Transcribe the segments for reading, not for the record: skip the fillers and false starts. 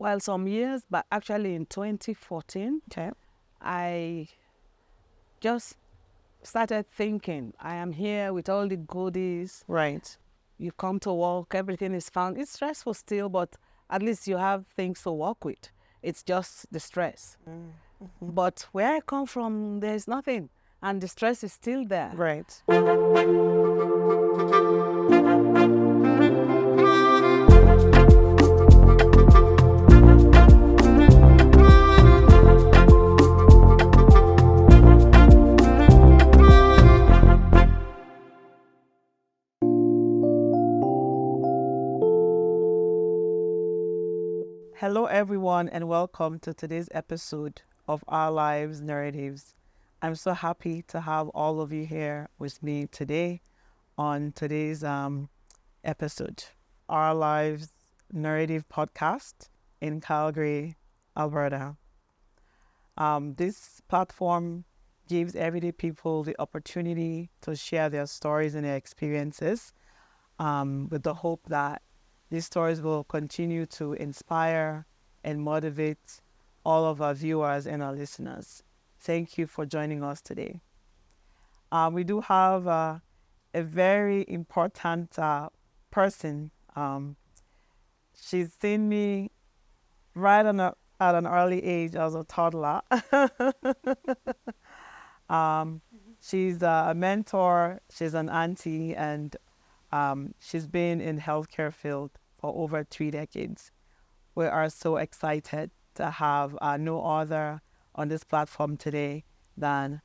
Well, some years, but actually in 2014, Okay. I just started thinking, I am here with all the goodies. Right. You come to work, everything is fine. It's stressful still, but at least you have things to work with. It's just the stress. Mm-hmm. But where I come from, there's nothing, and the stress is still there. Right. Hello, everyone, and welcome to today's episode of Our Lives Narratives. I'm so happy to have all of you here with me today on today's episode, Our Lives Narrative Podcast in Calgary, Alberta. This platform gives everyday people the opportunity to share their stories and their experiences with the hope that these stories will continue to inspire and motivate all of our viewers and our listeners. Thank you for joining us today. We do have a very important person. She's seen me right at an early age as a toddler. She's a mentor, she's an auntie, and she's been in healthcare field for over 3 decades. We are so excited to have no other on this platform today than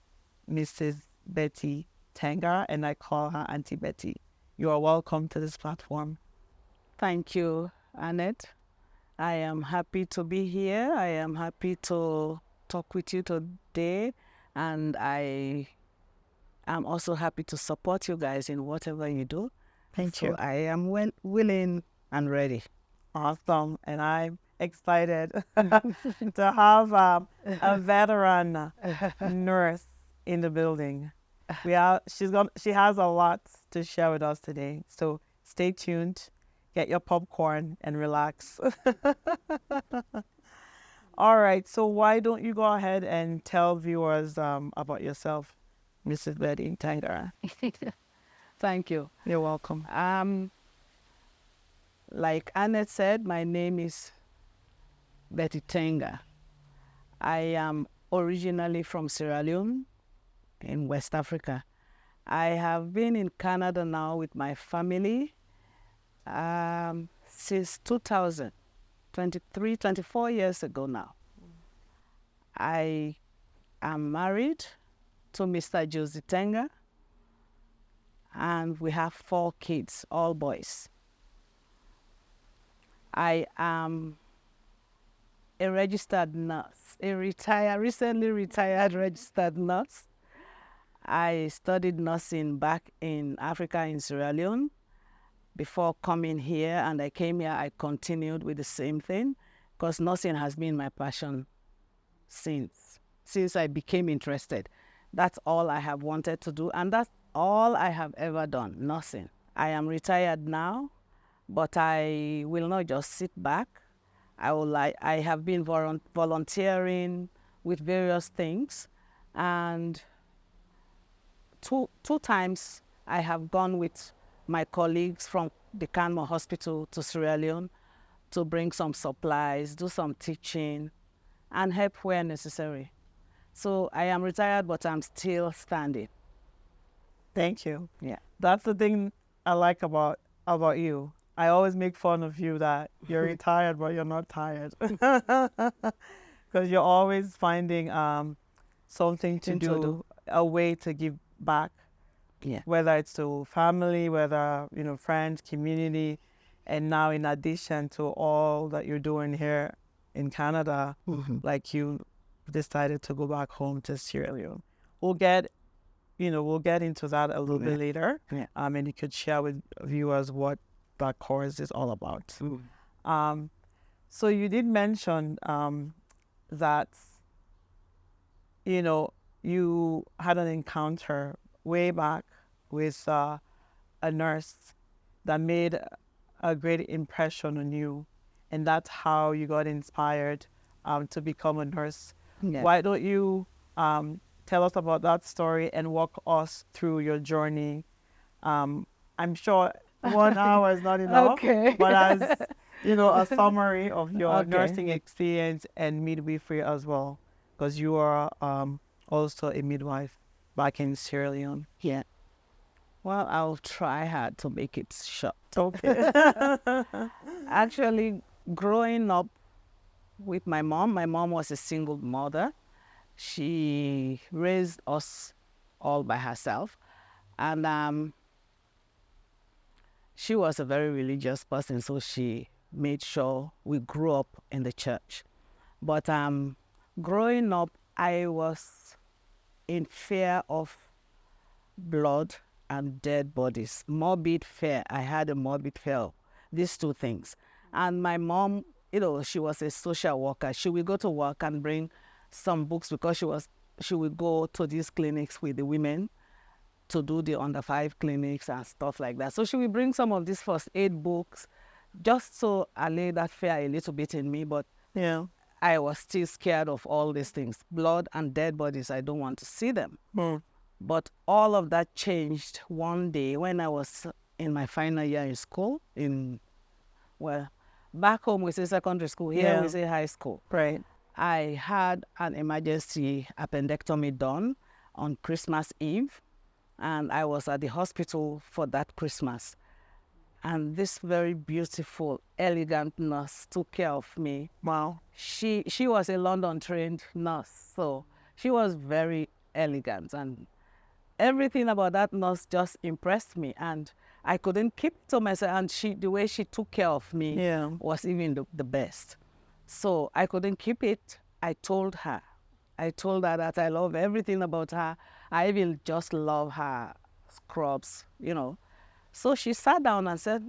Mrs. Betty Tenga, and I call her Auntie Betty. You are welcome to this platform. Thank you, Annette. I am happy to be here. I am happy to talk with you today. And I am also happy to support you guys in whatever you do. Thank So you. I am willing and ready. Awesome. And I'm excited to have a veteran nurse in the building. She has a lot to share with us today. So stay tuned, get your popcorn and relax. All right. So why don't you go ahead and tell viewers about yourself, Mrs. Betty Tangara. Thank you. You're welcome. Like Annette said, my name is Betty Tenga. I am originally from Sierra Leone in West Africa. I have been in Canada now with my family since 2000, 24 years ago now. I am married to Mr. Josie Tenga, and we have 4 kids, all boys. I am a registered nurse, recently retired registered nurse. I studied nursing back in Africa in Sierra Leone before coming here, and I came here, I continued with the same thing because nursing has been my passion since I became interested. That's all I have wanted to do, and that's all I have ever done, nursing. I am retired now, but I will not just sit back. I have been volunteering with various things, and two times I have gone with my colleagues from the Canmore Hospital to Sierra Leone to bring some supplies, do some teaching, and help where necessary. So I am retired, but I'm still standing. Thank you. Yeah. That's the thing I like about you. I always make fun of you that you're retired, but you're not tired. Because you're always finding something to do, a way to give back. Yeah. Whether it's to family, whether, friends, community. And now in addition to all that you're doing here in Canada, like you decided to go back home to Sierra Leone. We'll get into that a little bit later. Yeah. And you could share with viewers what that course is all about. So you did mention that, you had an encounter way back with a nurse that made a great impression on you. and that's how you got inspired to become a nurse. Yeah. Why don't you tell us about that story and walk us through your journey? I'm sure 1 hour is not enough, Okay. but as a summary of your Okay. nursing experience and midwifery as well, because you are also a midwife back in Sierra Leone. Yeah. Well, I'll try hard to make it short. Okay. Actually, growing up with my mom was a single mother. She raised us all by herself. And she was a very religious person, so she made sure we grew up in the church. But growing up, I was in fear of blood and dead bodies. Morbid fear. I had a morbid fear of these two things. And my mom, she was a social worker. She would go to work and bring some books because she would go to these clinics with the women to do the under 5 clinics and stuff like that. So she would bring some of these first aid books just so allay that fear a little bit in me. But Yeah. I was still scared of all these things. Blood and dead bodies, I don't want to see them. But all of that changed one day when I was in my final year in school. Back home we say secondary school, here we say high school. Right. I had an emergency appendectomy done on Christmas Eve, and I was at the hospital for that Christmas. And this very beautiful, elegant nurse took care of me. Wow. She was a London-trained nurse, so she was very elegant, and everything about that nurse just impressed me, and I couldn't keep it to myself. And the way she took care of me was even the best. So I couldn't keep it. I told her that I love everything about her. I even just love her scrubs, So she sat down and said,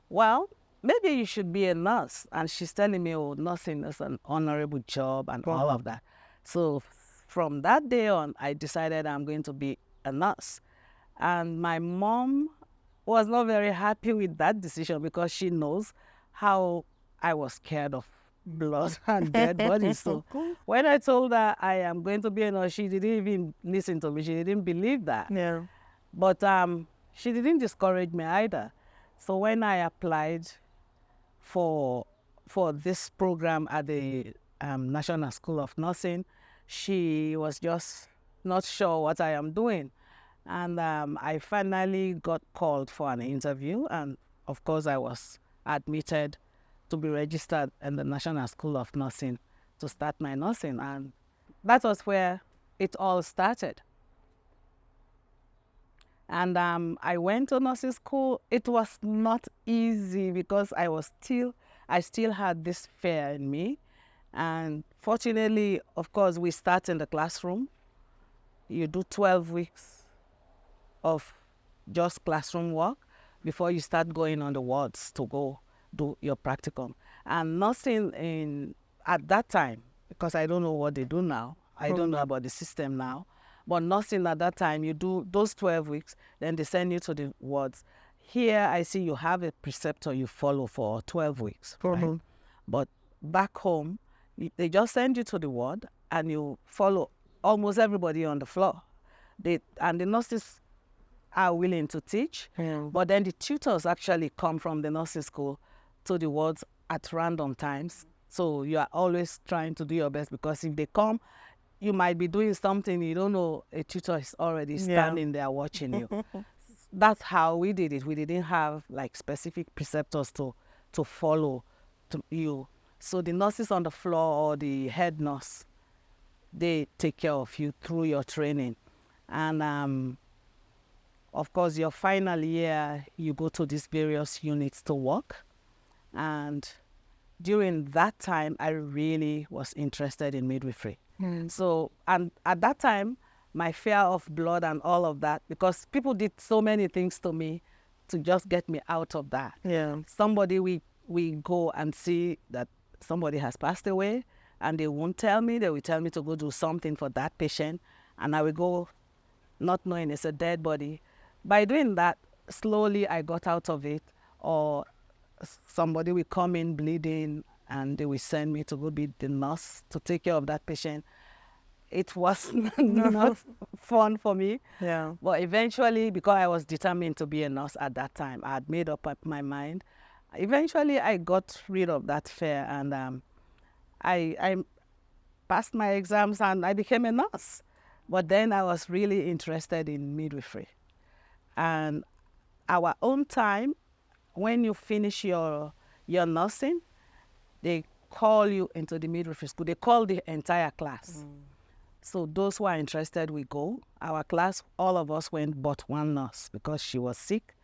well, maybe you should be a nurse. And she's telling me, oh, nursing is an honorable job and all of that. So from that day on, I decided I'm going to be a nurse. And my mom was not very happy with that decision because she knows how I was scared of blood and dead bodies. So when I told her I am going to be a nurse, she didn't even listen to me. She didn't believe that. Yeah. But she didn't discourage me either. So when I applied for this program at the National School of Nursing, she was just not sure what I am doing. And I finally got called for an interview. And of course, I was admitted to be registered in the National School of Nursing to start my nursing. And that was where it all started. And I went to nursing school. It was not easy because I still had this fear in me. And fortunately, of course, we start in the classroom. You do 12 weeks of just classroom work before you start going on the wards to go do your practicum. And nursing at that time, because I don't know what they do now, I don't know about the system now, but nursing at that time, you do those 12 weeks, then they send you to the wards. Here, I see you have a preceptor you follow for 12 weeks, right? But back home, they just send you to the ward and you follow almost everybody on the floor. And the nurses are willing to teach, but then the tutors actually come from the nursing school to the wards at random times. So you are always trying to do your best, because if they come, you might be doing something you don't know, a tutor is already standing there watching you. That's how we did it. We didn't have like specific preceptors to follow you. So the nurses on the floor or the head nurse, they take care of you through your training. And of course, your final year, you go to these various units to work. And during that time, I really was interested in midwifery. So, and at that time, my fear of blood and all of that, because people did so many things to me to just get me out of that. Somebody, we go and see that somebody has passed away, and they won't tell me. They will tell me to go do something for that patient, and I will go not knowing it's a dead body. By doing that, slowly I got out of it. Or somebody will come in bleeding and they will send me to go be the nurse to take care of that patient. It was not fun for me. Yeah. But eventually, because I was determined to be a nurse at that time, I had made up my mind. Eventually, I got rid of that fear, and I passed my exams and I became a nurse. But then I was really interested in midwifery. And our own time, when you finish your nursing, they call you into the midwifery school. They call the entire class. So those who are interested, we go. Our class, all of us went but one nurse because she was sick.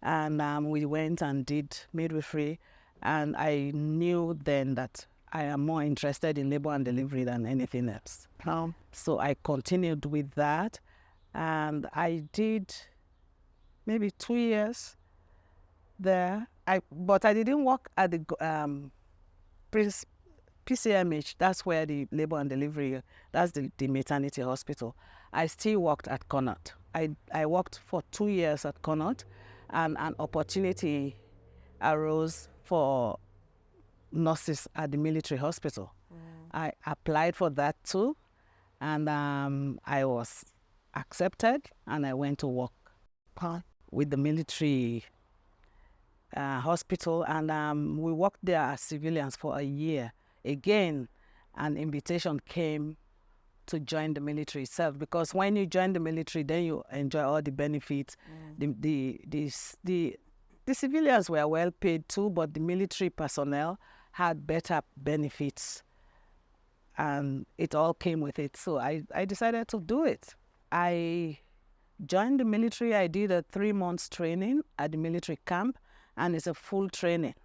And we went and did midwifery. And I knew then that I am more interested in labor and delivery than anything else. So I continued with that. And I did maybe 2 years there. But I didn't work at the PCMH. That's where the labor and delivery, that's the maternity hospital. I still worked at Connaught. I worked for 2 years at Connaught, and an opportunity arose for nurses at the military hospital. I applied for that too, and I was accepted, and I went to work with the military hospital, and we worked there as civilians for a year. Again, an invitation came to join the military itself, because when you join the military, then you enjoy all the benefits. The civilians were well paid too, but the military personnel had better benefits, and it all came with it. So I decided to do it. I joined the military. I did a 3 months training at the military camp, and it's a full training.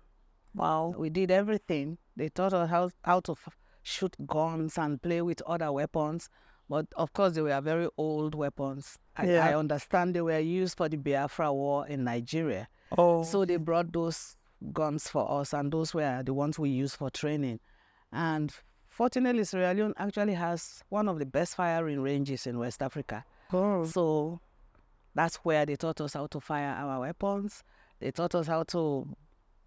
Wow. We did everything. They taught us how to shoot guns and play with other weapons. But of course, they were very old weapons. I understand they were used for the Biafra War in Nigeria. So they brought those guns for us, and those were the ones we used for training. And fortunately, Sierra Leone actually has one of the best firing ranges in West Africa. So that's where they taught us how to fire our weapons. They taught us how to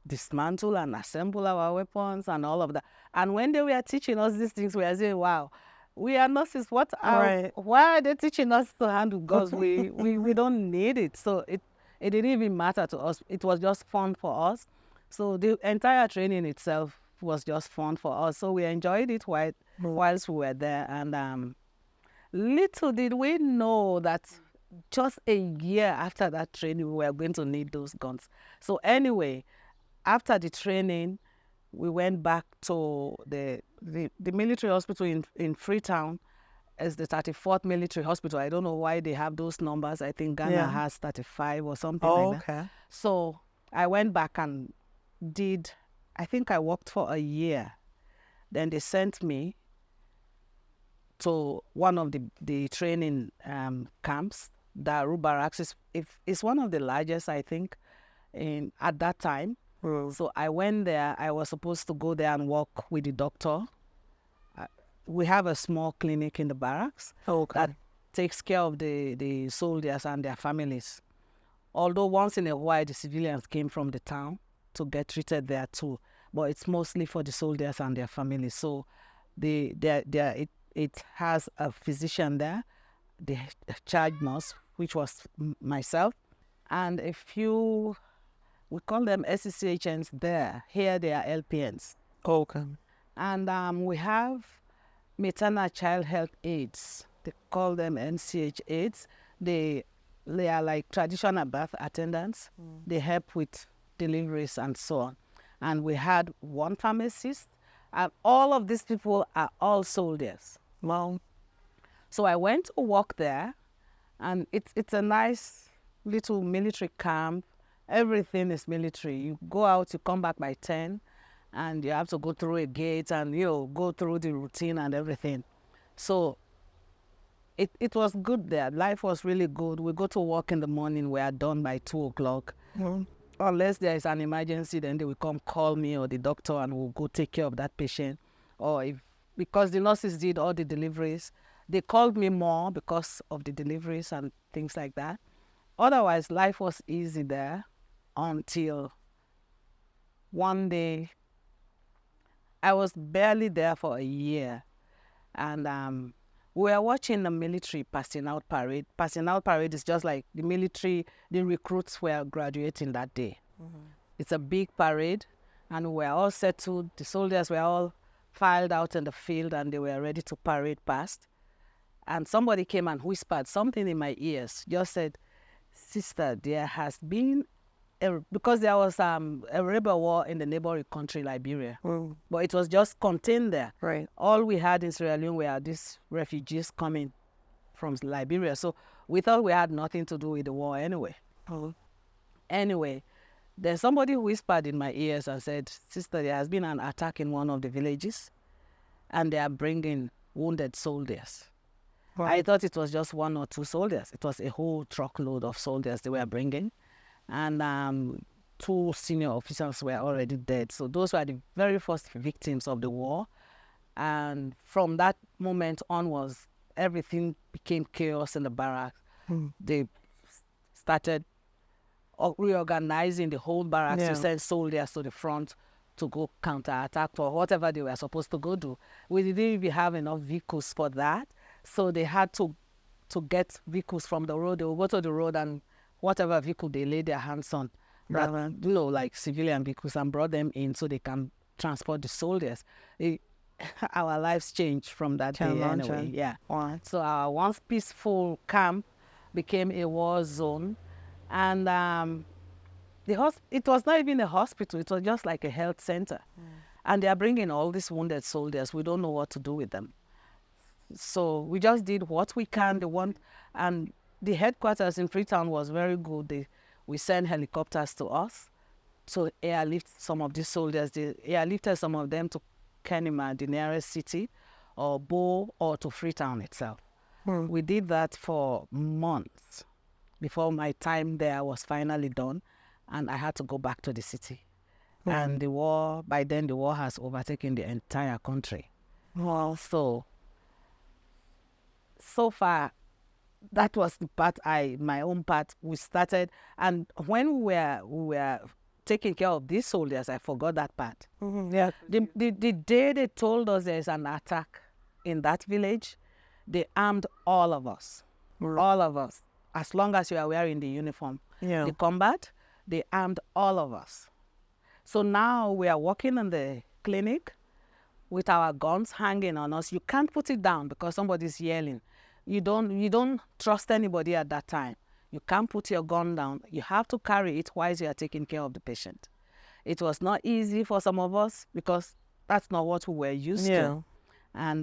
dismantle and assemble our weapons and all of that. And when they were teaching us these things, we were saying, wow, we are nurses. Why are they teaching us to handle guns? we don't need it. So it didn't even matter to us. It was just fun for us. So the entire training itself was just fun for us. So we enjoyed it whilst we were there. And little did we know that just a year after that training, we were going to need those guns. So anyway, after the training, we went back to the military hospital in Freetown. It's the 34th military hospital. I don't know why they have those numbers. I think Ghana has 35 or something like that. So I went back and I think I worked for a year. Then they sent me to one of the training camps. Daru Barracks is one of the largest, I think, at that time. So I went there. I was supposed to go there and work with the doctor. We have a small clinic in the barracks that takes care of the soldiers and their families. Although once in a while the civilians came from the town to get treated there too, but it's mostly for the soldiers and their families. So it has a physician there, the charge nurse, which was myself, and a few, we call them SCCHNs there. Here they are LPNs. And we have maternal child health aides. They call them MCH aides. They are like traditional birth attendants. They help with deliveries and so on. And we had one pharmacist, and all of these people are all soldiers. Wow. So I went to work there, and it's a nice little military camp. Everything is military. You go out, you come back by 10, and you have to go through a gate and go through the routine and everything. So it was good there. Life was really good. We go to work in the morning. We are done by 2 o'clock. Unless there is an emergency, then they will come call me or the doctor, and we'll go take care of that patient. Or because the nurses did all the deliveries, they called me more because of the deliveries and things like that. Otherwise, life was easy there until one day, I was barely there for a year, and we were watching the military passing out parade. Passing out parade is just like the military, the recruits were graduating that day. It's a big parade, and we were all settled. The soldiers were all filed out in the field, and they were ready to parade past. And somebody came and whispered something in my ears, just said, "Sister, there has been because there was a rebel war in the neighboring country, Liberia. But it was just contained there. Right. All we had in Sierra Leone were these refugees coming from Liberia. So we thought we had nothing to do with the war anyway. Anyway, then somebody whispered in my ears and said, "Sister, there has been an attack in one of the villages, and they are bringing wounded soldiers." I thought it was just one or two soldiers. It was a whole truckload of soldiers they were bringing. And 2 senior officers were already dead. So those were the very first victims of the war. And from that moment onwards, everything became chaos in the barracks. They started reorganizing the whole barracks to send soldiers to the front to go counterattack or whatever they were supposed to go do. We didn't even have enough vehicles for that. So they had to get vehicles from the road. They would go to the road, and whatever vehicle they laid their hands on, that, like civilian vehicles, and brought them in so they can transport the soldiers. Our lives changed from that day anyway. Yeah. So our once peaceful camp became a war zone, and it was not even a hospital. It was just like a health center. And they are bringing all these wounded soldiers. We don't know what to do with them. So we just did what we can. And the headquarters in Freetown was very good. We sent helicopters to us to airlift some of these soldiers. They airlifted some of them to Kenema, the nearest city, or Bo, or to Freetown itself. We did that for months before my time there was finally done, and I had to go back to the city. And by then the war has overtaken the entire country. So far, that was the part my own part, we started. And when we were taking care of these soldiers, I forgot that part. The day they told us there's an attack in that village, they armed all of us. All of us. As long as you are wearing the uniform. The combat, they armed all of us. So now we are working in the clinic with our guns hanging on us. You can't put it down because somebody's yelling. You don't trust anybody at that time. You can't put your gun down. You have to carry it while you are taking care of the patient. It was not easy for some of us because that's not what we were used to. And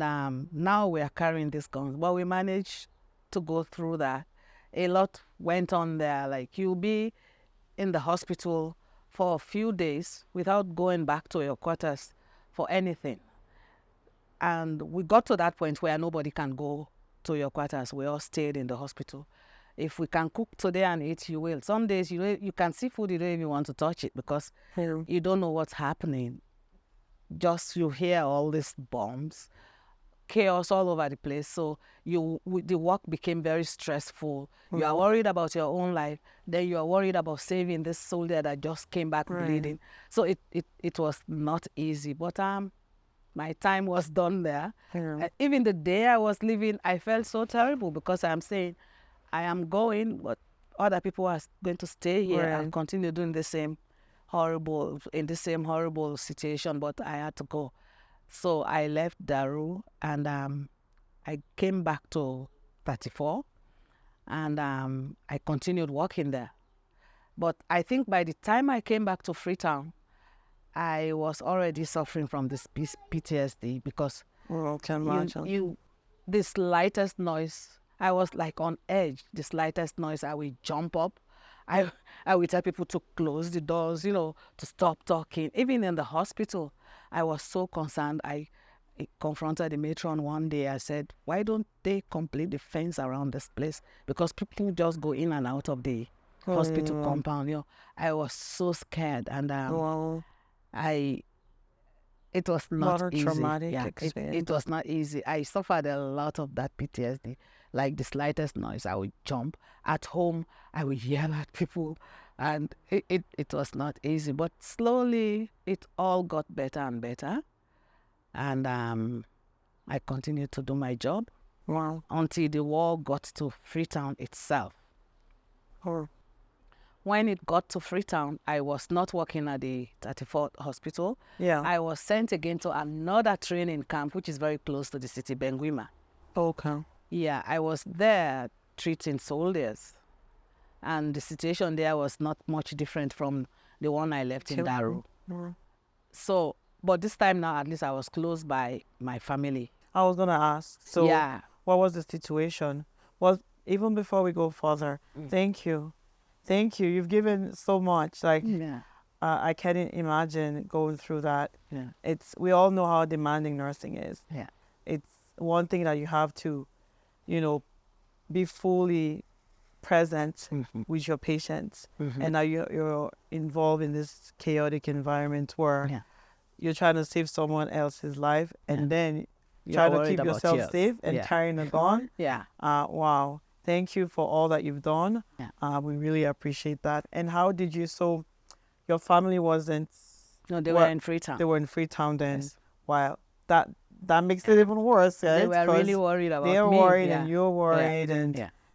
now we are carrying these guns, but we managed to go through that. A lot went on there. Like, you'll be in the hospital for a few days without going back to your quarters for anything. And we got to that point where nobody can go to your quarters. We all stayed in the hospital. If we can cook today and eat, you will. Some days you can see food, you don't even want to touch it because you don't know what's happening. Just you hear all these bombs, chaos all over the place. So the work became very stressful. You are worried about your own life. Then you are worried about saving this soldier that just came back bleeding. So it was not easy. But my time was done there. Even the day I was leaving, I felt so terrible because I'm saying, I am going, but other people are going to stay here and continue doing the same horrible situation, but I had to go. So I left Daru, and I came back to 34, and I continued working there. But I think by the time I came back to Freetown, I was already suffering from this PTSD because the slightest noise, I was like on edge. The slightest noise, I will jump up. I will tell people to close the doors, to stop talking. Even in the hospital, I was so concerned. I confronted the matron one day. I said, why don't they complete the fence around this place? Because people just go in and out of the hospital compound. I was so scared, and it was not easy. Traumatic experience. It was not easy. I suffered a lot of that PTSD. Like the slightest noise, I would jump. At home, I would yell at people. And it was not easy, but slowly it all got better and better. And I continued to do my job. Wow. Until the war got to Freetown itself. Oh. When it got to Freetown, I was not working at the 34th hospital. Yeah. I was sent again to another training camp, which is very close to the city, Benguima. Okay. Yeah, I was there treating soldiers. And the situation there was not much different from the one I left in Daru. So, but this time now, at least I was close by my family. I was going to ask, so Yeah. what was the situation? Well, even before we go further, thank you. Thank you. You've given so much. Like, Yeah. I can't imagine going through that. Yeah. We all know how demanding nursing is. Yeah. It's one thing that you have to, be fully present with your patients. And now you're involved in this chaotic environment where you're trying to save someone else's life, and then try to keep yourself safe and carrying a gun. Yeah. Wow. Thank you for all that you've done. Yeah. We really appreciate that. And how did you, so your family wasn't... No, they were in Freetown. They were in Freetown then. Yes. Wow. That makes it even worse. Right? They were really worried about me. They're worried and you're worried.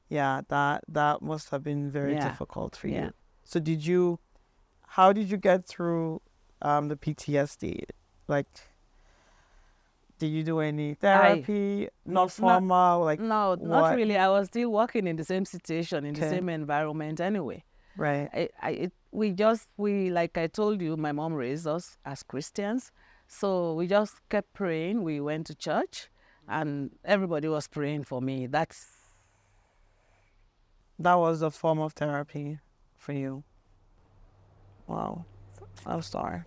Yeah. And that must have been very difficult for you. So how did you get through the PTSD? Like, did you do any therapy? Not formal? No, not really. I was still working in the same situation, in the same environment anyway. Right. We like I told you, my mom raised us as Christians. So we just kept praying. We went to church and everybody was praying for me. That was a form of therapy for you. Wow. I'm sorry.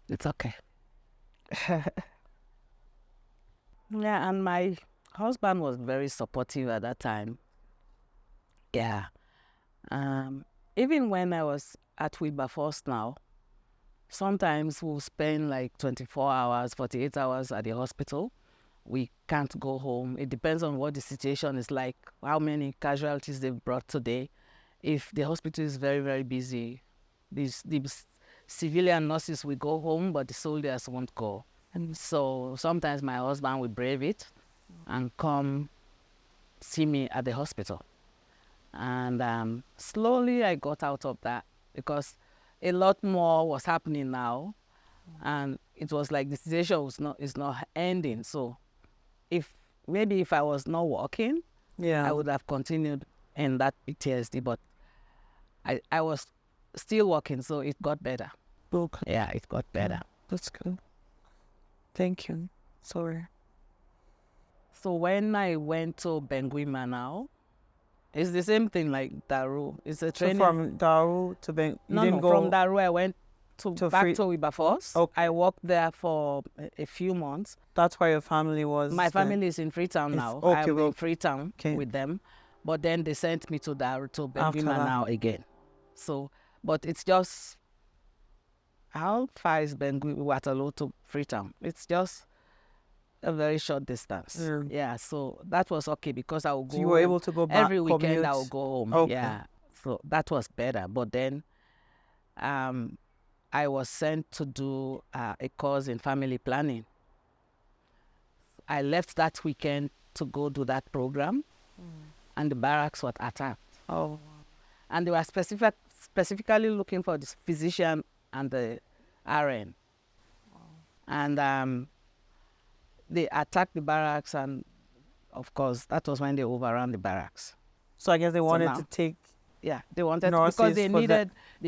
It's okay. Yeah, and my husband was very supportive at that time. Yeah. Even when I was at Wilberforce now, sometimes we'll spend like 24 hours, 48 hours at the hospital. We can't go home. It depends on what the situation is like, how many casualties they've brought today. If the hospital is very, very busy, the civilian nurses will go home, but the soldiers won't go. And so sometimes my husband will brave it and come see me at the hospital. And slowly I got out of that because a lot more was happening now. And it was like the situation is not ending. So if I was not working, I would have continued in that PTSD, but I was still working, so it got better. Okay. Yeah, it got better. That's good. Thank you. Sorry. So when I went to Benguima now, it's the same thing like Daru. It's a training. So from Daru to Benguima? No, from Daru I went back to Wilberforce. Okay. I worked there for a few months. That's where your family was? My family is in Freetown now. Okay, I'm in Freetown with them. But then they sent me to Daru, to Benguima now again. So, but it's just, how far is Benguima, Waterloo to Freetown? It's just a very short distance. Yeah, so that was okay because I would go. So you were able to go back every weekend. I would go home. Okay. Yeah, so that was better. But then, I was sent to do a course in family planning. I left that weekend to go do that program, and the barracks were attacked. Oh. And they were specifically looking for the physician and the RN. Wow. And they attacked the barracks, and of course, that was when they overran the barracks. So I guess they wanted to take. Yeah, they wanted to, because they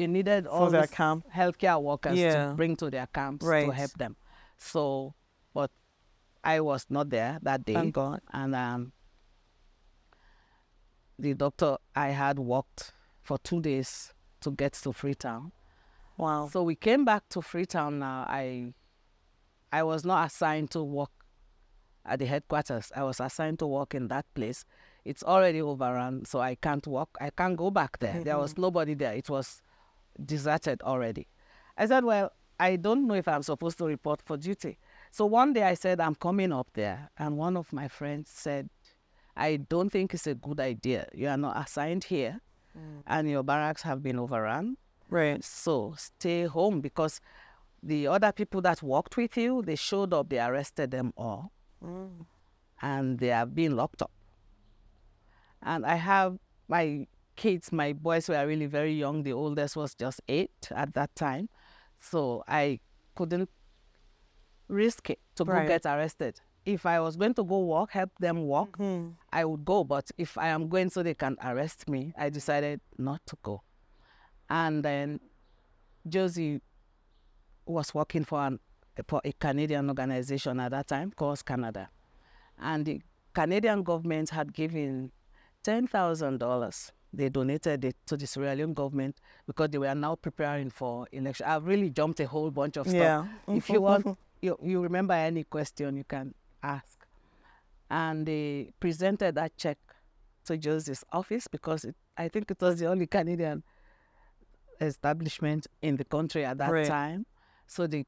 needed all the healthcare workers to bring to their camps to help them. So, but I was not there that day. Thank God. And the doctor I had walked for 2 days to get to Freetown. Wow. So we came back to Freetown now. I I was not assigned to work at the headquarters. I was assigned to work in that place. It's already overrun, so I can't work. I can't go back there. There was nobody there. It was deserted already. I said, well, I don't know if I'm supposed to report for duty. So one day I said, I'm coming up there. And one of my friends said, I don't think it's a good idea. You are not assigned here and your barracks have been overrun. Right. So stay home, because the other people that worked with you, they showed up, they arrested them all, and they are being locked up. And I have my kids, my boys were really very young. The oldest was just 8 at that time. So I couldn't risk it to go get arrested. If I was going to go walk, help them walk, I would go. But if I am going so they can arrest me, I decided not to go. And then Josie was working for a Canadian organization at that time called Canada. And the Canadian government had given $10,000. They donated it to the Sierra Leone government because they were now preparing for election. I've really jumped a whole bunch of stuff. Yeah. If you want, you remember any question, you can ask. And they presented that check to Josie's office because I think it was the only Canadian establishment in the country at that time. So they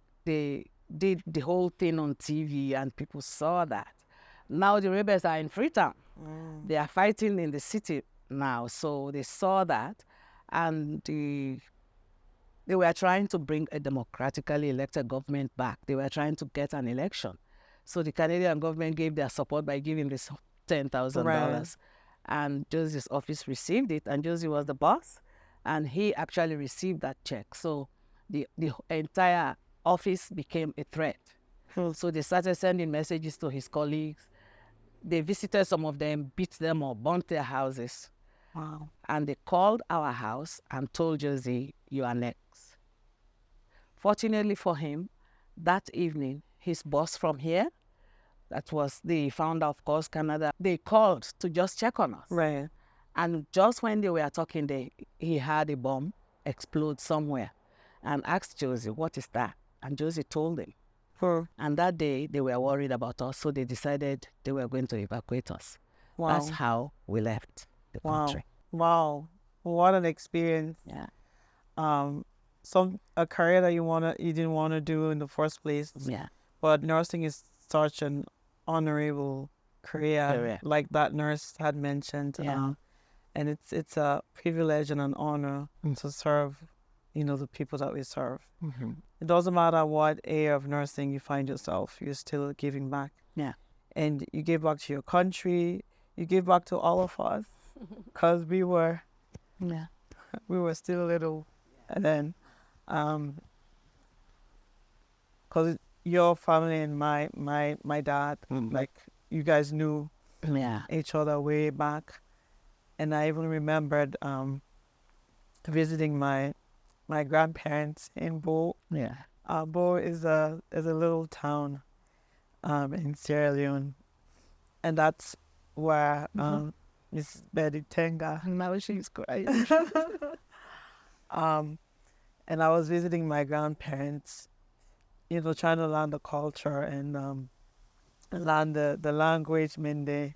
did the whole thing on TV and people saw that. Now the rebels are in Freetown. They are fighting in the city now. So they saw that, and they were trying to bring a democratically elected government back. They were trying to get an election. So the Canadian government gave their support by giving this $10,000. And Josie's office received it, and Josie was the boss, and he actually received that check. So the entire office became a threat. So they started sending messages to his colleagues. They visited some of them, beat them or burnt their houses. Wow. And they called our house and told Josie, you are next. Fortunately for him, that evening, his boss from here, that was the founder of Course Canada, they called to just check on us. Right. And just when they were talking, he had a bomb explode somewhere and asked Josie, what is that? And Josie told him. And that day, they were worried about us, so they decided they were going to evacuate us. Wow. That's how we left the country. Wow. What an experience. Yeah. A career that you didn't want to do in the first place. Yeah. But nursing is such an honorable career, like that nurse had mentioned. Yeah. And it's a privilege and an honor to serve, the people that we serve. It doesn't matter what area of nursing you find yourself, you're still giving back. Yeah. And you give back to your country, you give back to all of us, because we were still little. And then, because your family and my dad, like, you guys knew each other way back. And I even remembered visiting my grandparents in Bo. Yeah. Bo is a little town in Sierra Leone, and that's where Miss Betty Tenga. Now she's crying. And I was visiting my grandparents, trying to learn the culture and learn the language Mende.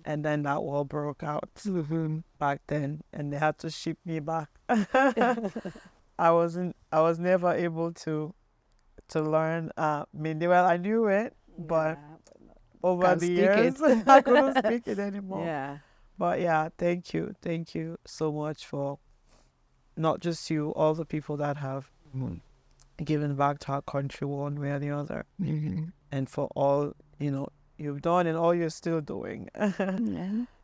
And then that war broke out back then, and they had to ship me back. I was never able to learn Mende. Well, I knew it, but over the years, I couldn't speak it anymore. Yeah. But yeah, thank you so much for not just you, all the people that have given back to our country one way or the other, and for all you've done and all you're still doing.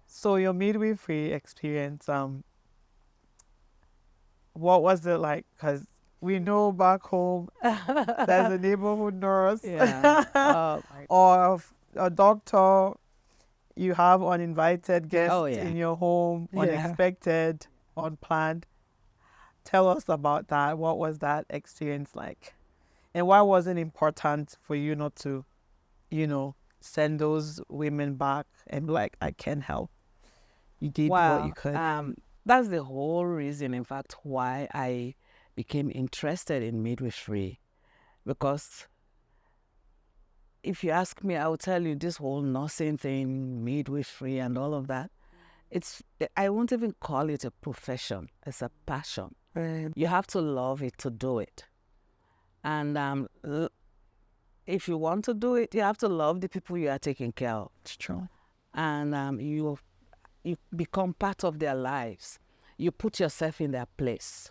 So your midwifery experience, what was it like? Because we know back home there's a neighborhood nurse or a doctor. You have uninvited guests in your home, unexpected, unplanned. Tell us about that. What was that experience like? And why was it important for you not to, send those women back and be like, I can help? You did what you could. That's the whole reason, in fact, why I became interested in midwifery, because if you ask me, I will tell you this whole nursing thing, midwifery and all of that, I won't even call it a profession. It's a passion. Right. You have to love it to do it. And if you want to do it, you have to love the people you are taking care of. It's true. And you become part of their lives. You put yourself in their place.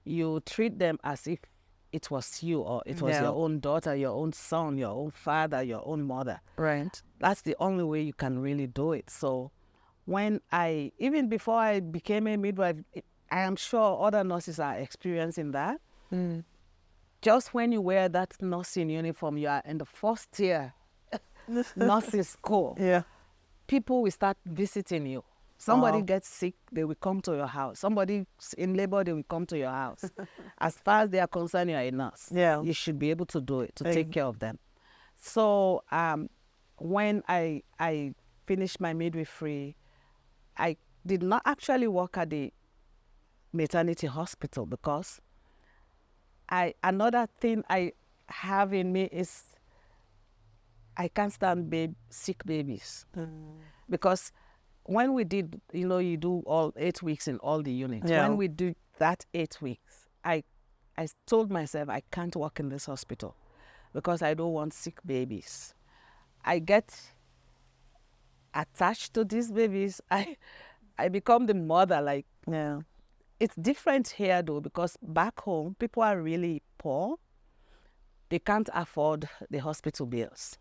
You treat them as if it was you, or it was your own daughter, your own son, your own father, your own mother. Right. That's the only way you can really do it. So even before I became a midwife, I am sure other nurses are experiencing that. Just when you wear that nursing uniform, you are in the first year nursing school. Yeah. People will start visiting you. Somebody gets sick, they will come to your house. Somebody in labor, they will come to your house. As far as they are concerned, you are a nurse. Yeah. You should be able to do it, to take care of them. So when I finished my midwifery, I did not actually work at the maternity hospital, because another thing I have in me is I can't stand sick babies. Because when we did, you do all 8 weeks in all the units. Yeah. When we do that 8 weeks, I told myself I can't work in this hospital because I don't want sick babies. I get attached to these babies. I become the mother. Like, Yeah. it's different here though, because back home people are really poor. They can't afford the hospital bills.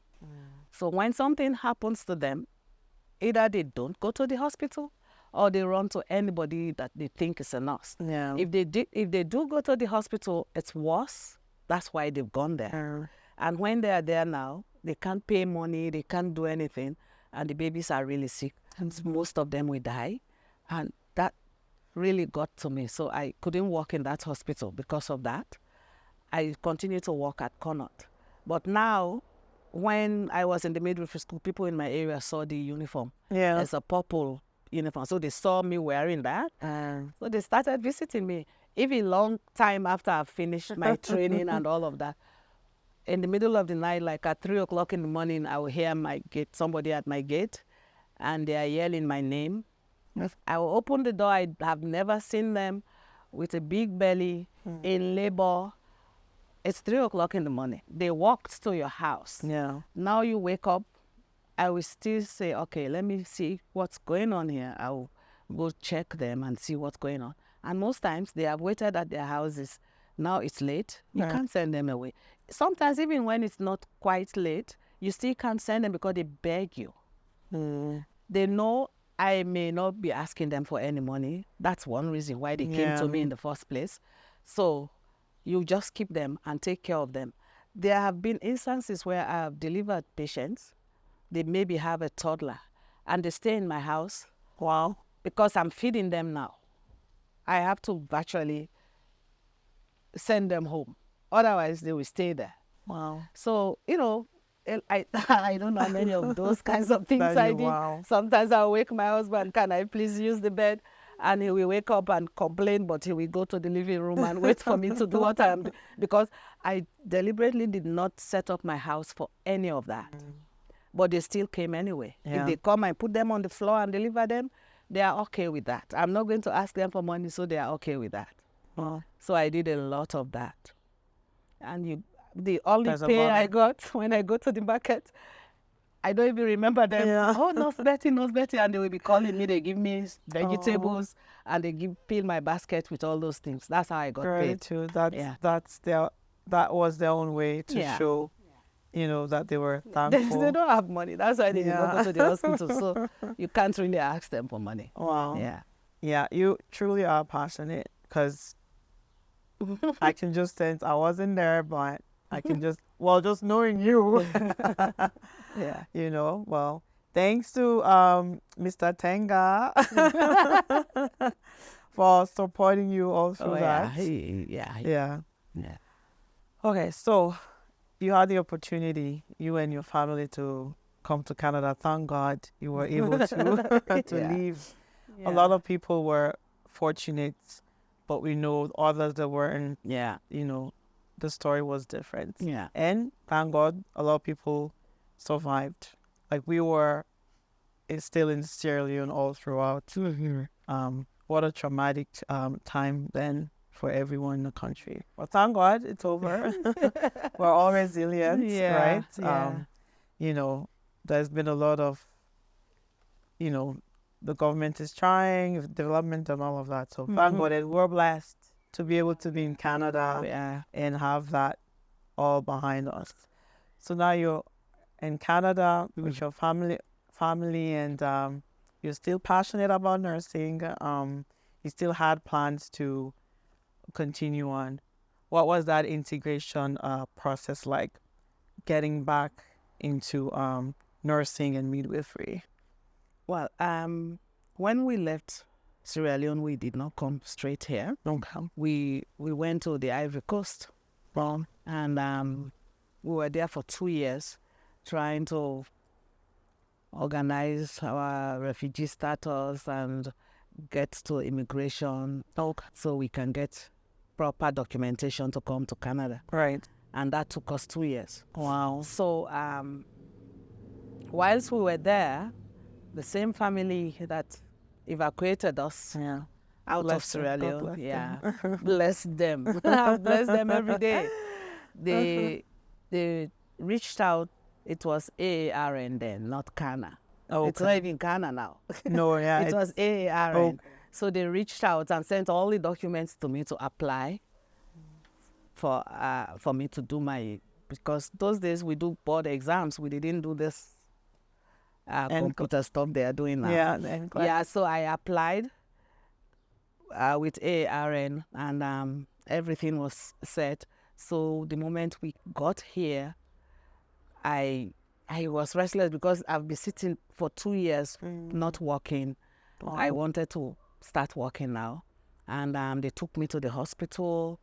So when something happens to them, either they don't go to the hospital or they run to anybody that they think is a nurse. Yeah. If they do go to the hospital, it's worse. That's why they've gone there. And when they are there now, they can't pay money, they can't do anything, and the babies are really sick. And most of them will die. And that really got to me. So I couldn't work in that hospital because of that. I continued to work at Connaught. But now, when I was in the midwifery school, people in my area saw the uniform. Yeah. It's a purple uniform. So they saw me wearing that. So they started visiting me. Even long time after I finished my training and all of that. In the middle of the night, like at 3 o'clock in the morning, I will hear somebody at my gate, and they are yelling my name. I will open the door. I have never seen them with a big belly, in labor. It's 3 o'clock in the morning. They walked to your house. Yeah. Now you wake up, I will still say, okay, let me see what's going on here. I will go check them and see what's going on. And most times they have waited at their houses. Now it's late. You can't send them away. Sometimes even when it's not quite late, you still can't send them because they beg you. They know I may not be asking them for any money. That's one reason why they came to me in the first place. So you just keep them and take care of them. There have been instances where I have delivered patients. They maybe have a toddler and they stay in my house. Wow. Because I'm feeding them now. I have to virtually send them home. Otherwise, they will stay there. Wow. So, I don't know how many of those kinds of things I did. Wow. Sometimes I'll wake my husband, can I please use the bed? And he will wake up and complain, but he will go to the living room and wait for me to do what I'm doing. Because I deliberately did not set up my house for any of that. But they still came anyway. If they come and put them on the floor and deliver them, they are okay with that. I'm not going to ask them for money, so they are okay with that. Wow. So I did a lot of that. And the only That's pay about I got when I go to the market, I don't even remember them. Yeah. Oh, Nurse Betty. And they will be calling me. They give me vegetables and they fill my basket with all those things. That's how I got paid. Gratitude. That was their own way to show, that they were thankful. They don't have money. That's why they did not go to the hospital. So you can't really ask them for money. Wow. Yeah. Yeah, you truly are passionate, because I can just sense, I wasn't there, but I can just knowing you, Yeah. well, thanks to Mr. Tenga for supporting you all through that. Yeah. Okay, so you had the opportunity, you and your family, to come to Canada. Thank God you were able to leave. Yeah. A lot of people were fortunate, but we know others that weren't. Yeah. The story was different. Yeah. And thank God, a lot of people survived. Like we were still in Sierra Leone all throughout. What a traumatic time then for everyone in the country. Well, thank God it's over. We're all resilient, Yeah, right? yeah. You know, there's been a lot of, you know, the government is trying, development and all of that. So thank God, and we're blessed to be able to be in Canada Yeah. and have that all behind us. So now you're in Canada with your family, and you're still passionate about nursing. You still had plans to continue on. What was that integration process like, getting back into nursing and midwifery? Well, when we left Sierra Leone, we did not come straight here. Okay. We went to the Ivory Coast, Well, and we were there for 2 years, trying to organize our refugee status and get to immigration, okay. so we can get proper documentation to come to Canada. Right. And that took us 2 years. Wow. So whilst we were there, the same family that evacuated us Yeah. out Bless of Sierra them. God Leone, bless yeah, them. bless them. I bless them every day. They reached out. It was AARN then, not Cana. Okay. It's not even Cana now. No, yeah. It was AARN. Okay. So they reached out and sent all the documents to me to apply for me to do my, because those days we do board exams. We didn't do this computer stuff they are doing now. Yeah. And Yeah, so I applied with AARN, and everything was set. So the moment we got here, I was restless because I've been sitting for 2 years not working. Wow. I wanted to start working now, and they took me to the hospital,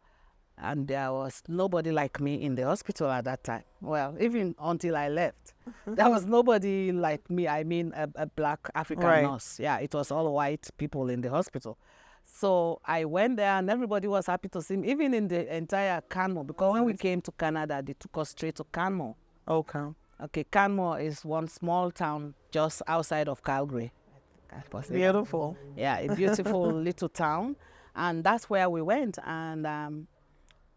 and there was nobody like me in the hospital at that time. Well, even until I left, there was nobody like me. I mean, a black African nurse. Yeah, it was all white people in the hospital. So I went there, and everybody was happy to see me, even in the entire Canmore, because when we came to Canada, they took us straight to Canmore. Okay. Okay, Canmore is one small town just outside of Calgary. Beautiful. Yeah, a beautiful little town. And that's where we went. And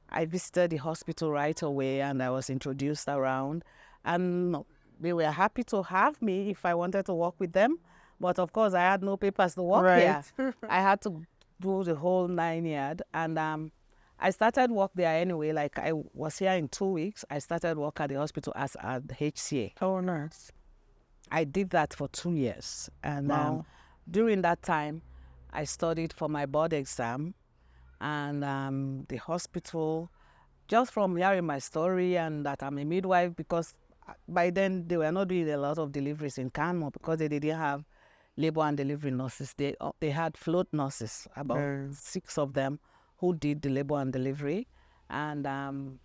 I visited the hospital right away, and I was introduced around. And they were happy to have me if I wanted to work with them. But of course, I had no papers to work here. I had to do the whole 9 yards. And I started work there anyway. Like, I was here in 2 weeks. I started work at the hospital as an HCA. Oh, nurse. I did that for 2 years. And Wow. during that time, I studied for my board exam. And the hospital, just from hearing my story and that I'm a midwife, because by then they were not doing a lot of deliveries in Canmore because they didn't have labor and delivery nurses. They had float nurses, about 6 of them, who did the labor and delivery. And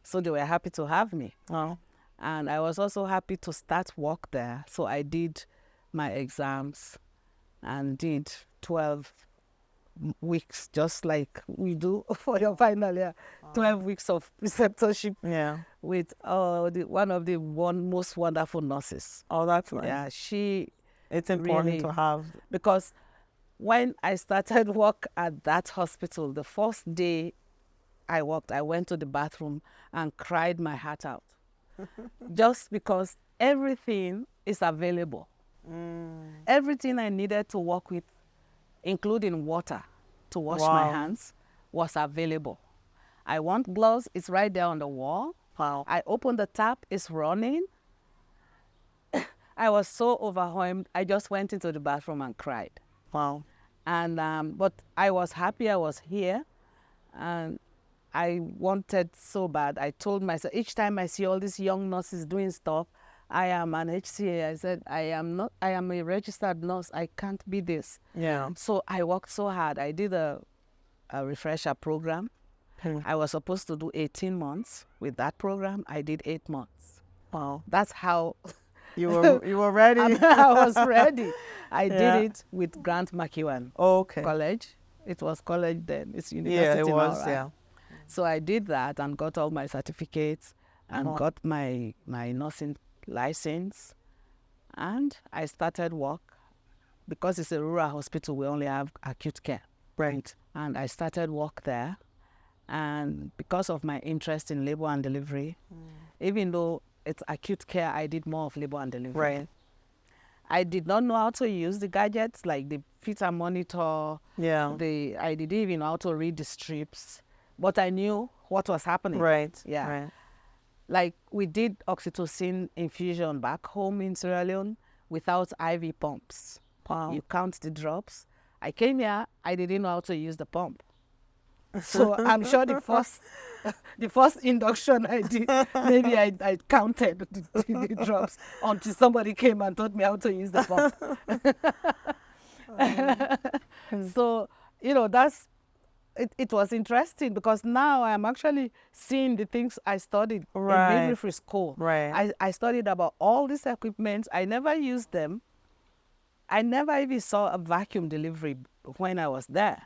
so they were happy to have me. Wow. And I was also happy to start work there. So I did my exams and did 12 weeks, just like we do for your final year. 12 weeks of preceptorship Yeah. with one of the most wonderful nurses. Oh, that's nice. Yeah, It's important really, to have. because when I started work at that hospital, the first day I worked, I went to the bathroom and cried my heart out. Just because everything is available. Everything I needed to work with, including water to wash my hands, was available. I want gloves, it's right there on the wall. Wow. I opened the tap, it's running. I was so overwhelmed, I just went into the bathroom and cried. Wow. And but I was happy I was here, and I wanted so bad. I told myself, each time I see all these young nurses doing stuff, I am an HCA. I said, I am a registered nurse. I can't be this. Yeah. So I worked so hard. I did a refresher program. I was supposed to do 18 months. With that program, I did 8 months. Wow. That's how You were ready. I was ready. I did it with Grant McEwan Okay. College. It was college then. It's university Yeah, it now, was. right? Yeah. So I did that and got all my certificates and got my nursing license, and I started work. Because it's a rural hospital, we only have acute care. Right. And I started work there. And because of my interest in labor and delivery, even though it's acute care, I did more of labor and delivery. Right. I did not know how to use the gadgets like the fetal monitor. Yeah. I didn't even know how to read the strips, but I knew what was happening. Right. Yeah. Right. Like we did oxytocin infusion back home in Sierra Leone without IV pumps. Wow. You count the drops. I came here, I didn't know how to use the pump. So I'm sure the first induction I did, maybe I counted the drops until somebody came and taught me how to use the pump. So, it was interesting because now I'm actually seeing the things I studied in midwifery school. Right. I studied about all these equipments. I never used them. I never even saw a vacuum delivery when I was there.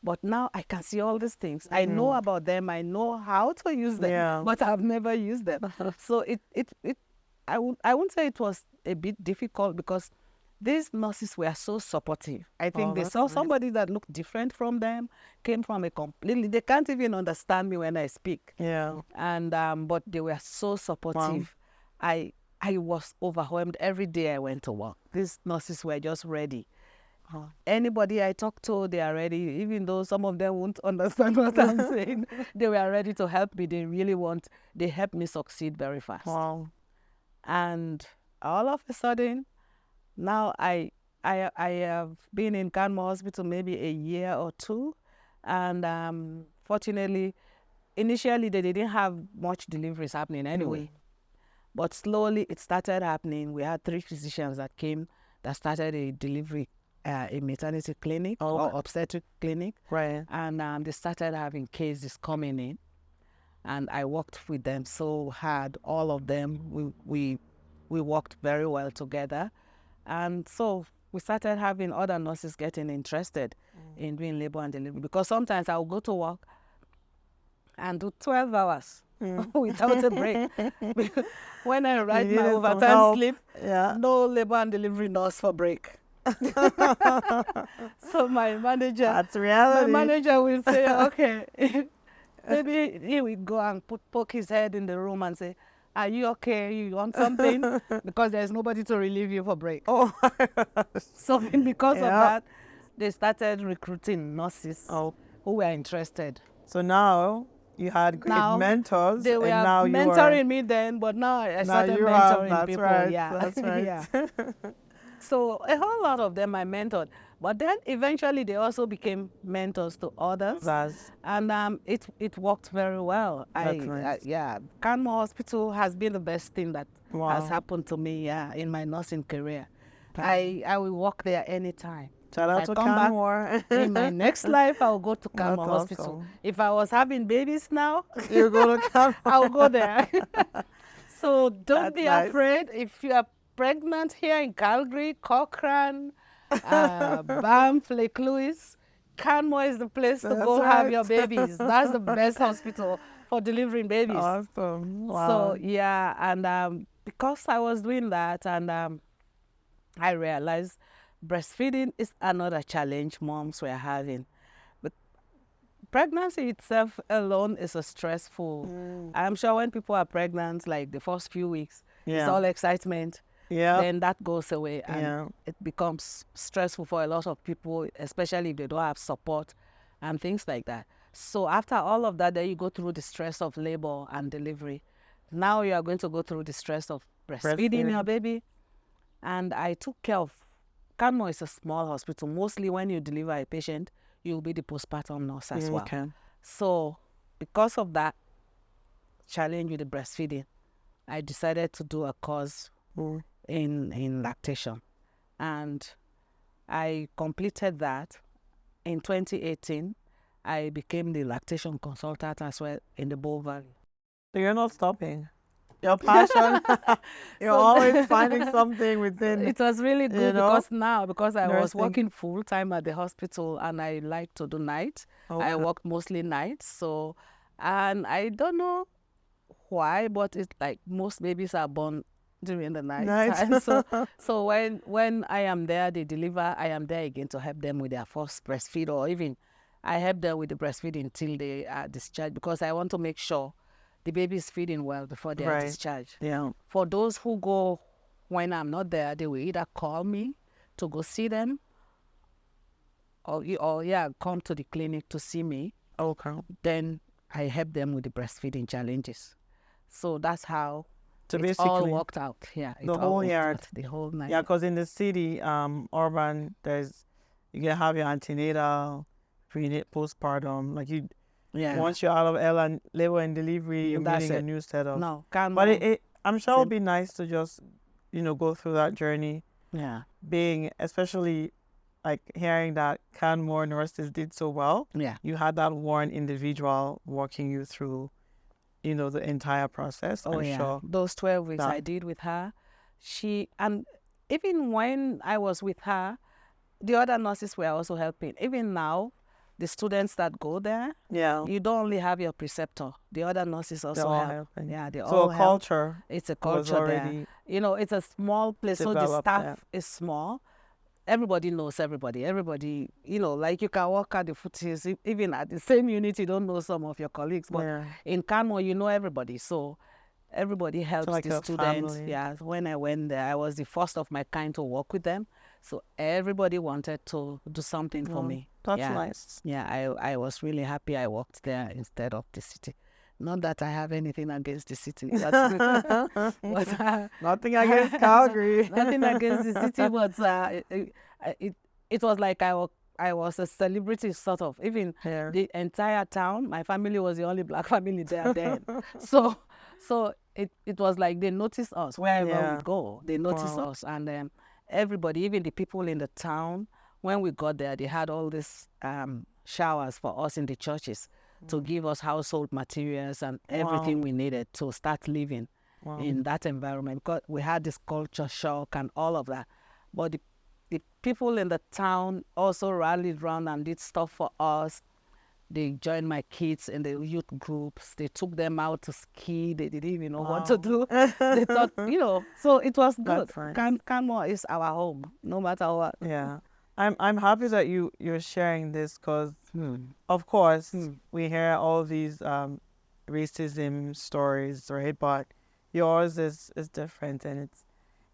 But now I can see all these things. I know about them. I know how to use them, but I've never used them. So I won't say it was a bit difficult because these nurses were so supportive. I think they saw somebody that looked different from them, came from a completely, they can't even understand me when I speak. Yeah. And, but they were so supportive. Wow. I was overwhelmed every day I went to work. These nurses were just ready. Anybody I talk to, they are ready, even though some of them won't understand what I'm saying. They were ready to help me. They helped me succeed very fast. Wow. And all of a sudden, now I have been in Canmore Hospital maybe a year or two. And fortunately, initially they didn't have much deliveries happening anyway. But slowly it started happening. We had 3 physicians that came that started a delivery, a maternity clinic or obstetric clinic. Right. And they started having cases coming in. And I worked with them so hard, all of them. We worked very well together. And so we started having other nurses getting interested in doing labor and delivery. Because sometimes I'll go to work and do 12 hours. Without a break. When I write my overtime slip, no labor and delivery nurse for break. So my manager, that's reality. My manager will say, okay, maybe he will go and poke his head in the room and say, are you okay? You want something? Because there's nobody to relieve you for break. So because of that, they started recruiting nurses who were interested. So now you had great mentors. They were and now mentoring me then, but now I started mentoring people. Right, yeah, that's right. Yeah. So a whole lot of them I mentored. But then eventually they also became mentors to others. And it worked very well. That's nice. Canmore Hospital has been the best thing that has happened to me in my nursing career. I will work there anytime. Shout out to Canmore. In my next life, I'll go to Canmore Hospital. Awesome. If I was having babies now, you go to Canmore. I'll go there. So don't be afraid. If you are pregnant here in Calgary, Cochrane, Banff, Lake Louise, Canmore is the place to go have your babies. That's the best hospital for delivering babies. Awesome. Wow. So and because I was doing that, and I realized breastfeeding is another challenge moms were having. But pregnancy itself alone is a stressful. I'm sure when people are pregnant, like the first few weeks, it's all excitement. Then that goes away, and it becomes stressful for a lot of people, especially if they don't have support and things like that. So after all of that, then you go through the stress of labor and delivery. Now you are going to go through the stress of breastfeeding your baby. And I took care of Canmore is a small hospital. Mostly when you deliver a patient, you'll be the postpartum nurse as well. So because of that challenge with the breastfeeding, I decided to do a course in lactation. And I completed that. In 2018, I became the lactation consultant as well in the Bow Valley. So you're not stopping. Your passion, you're always finding something within. It was really good because I was working full time at the hospital and I like to do night. I worked mostly nights. So, and I don't know why, but it's like most babies are born during the night Nice. time. So when I am there, they deliver, I am there again to help them with their first breastfeed, or even I help them with the breastfeeding till they are discharged, because I want to make sure the baby is feeding well before they are Right. discharged. Yeah. For those who go when I'm not there, they will either call me to go see them, or yeah, come to the clinic to see me. Okay. Then I help them with the breastfeeding challenges. So that's how So it all basically, worked out. Yeah, it the all whole worked yard. out the whole night. Yeah, because in the city, urban, you can have your antenatal, prenatal, postpartum. Like Yeah, once you're out of labor and delivery, you're that's meeting a it. new set of. No, can But more. I'm sure it would Same. be nice to just, go through that journey, Yeah, being especially like hearing that Canmore nurses did so well. yeah. You had that one individual walking you through, the entire process. Oh I'm yeah. sure Those 12 weeks that. I did with her, and even when I was with her, the other nurses were also helping. Even now, the students that go there, Yeah, you don't only have your preceptor. The other nurses they're also all help. helping. Yeah, they So all a help. culture It's a was culture there. already It's a small place, so the developed staff there. is small. Everybody knows everybody. Everybody, like you can walk at the footies, even at the same unit, you don't know some of your colleagues. But Yeah. in Canmore, you know everybody. So everybody helps like the a students. family. Yeah, when I went there, I was the first of my kind to work with them. So everybody wanted to do something for me. That's Yeah. nice. Yeah, I was really happy I worked there instead of the city. Not that I have anything against the city, but, Nothing against Calgary. nothing against the city, but it was like I was a celebrity, sort of. Even Yeah. the entire town, my family was the only black family there then. So it was like they noticed us wherever Yeah. we go. They noticed Wow. us, and everybody, even the people in the town, when we got there, they had all these showers for us in the churches to give us household materials and everything we needed to start living in that environment. Because we had this culture shock and all of that. But the people in the town also rallied around and did stuff for us. They joined my kids in the youth groups. They took them out to ski. They didn't even know what to do. They thought, so it was good. That's nice. Canmore is our home, no matter what. Yeah. I'm happy that you're sharing this because, of course, we hear all these racism stories, right? But yours is different, and it's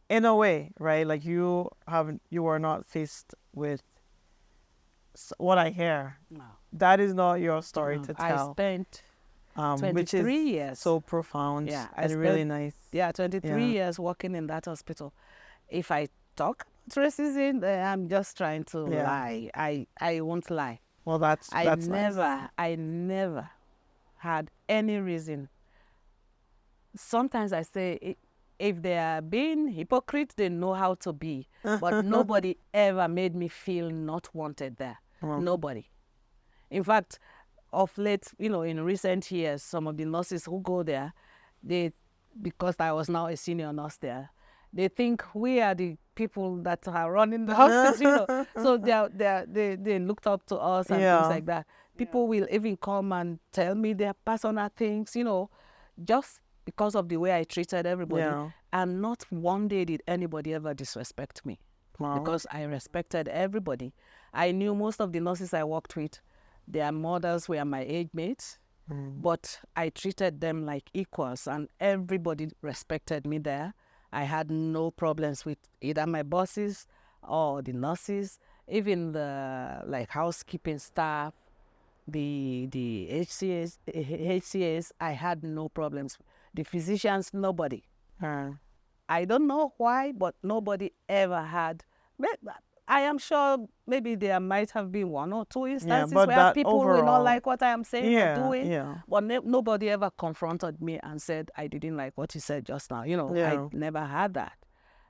in a way, right? Like you are not faced with what I hear. No. That is not your story to I tell. spent Which is 23 years. so profound and really nice. Yeah, 23 years working in that hospital. If I talk about racism, then I'm just trying to lie. I won't lie. Well, that's nice. I never had any reason. Sometimes I say, if they are being hypocrite, they know how to be. But nobody ever made me feel not wanted there. Nobody. In fact, of late, in recent years, some of the nurses who go there, because I was now a senior nurse there, they think we are the people that are running the hospital. So they looked up to us and things like that. People will even come and tell me their personal things, just because of the way I treated everybody. Yeah. And not one day did anybody ever disrespect me. Wow. Because I respected everybody. I knew most of the nurses I worked with, their mothers were my age mates, but I treated them like equals, and everybody respected me there. I had no problems with either my bosses or the nurses, even the housekeeping staff, the HCAs. I had no problems. The physicians, nobody. I don't know why, but nobody ever had. I am sure maybe there might have been one or two instances where people will not like what I am saying or doing. But nobody ever confronted me and said, I didn't like what you said just now. I never had that.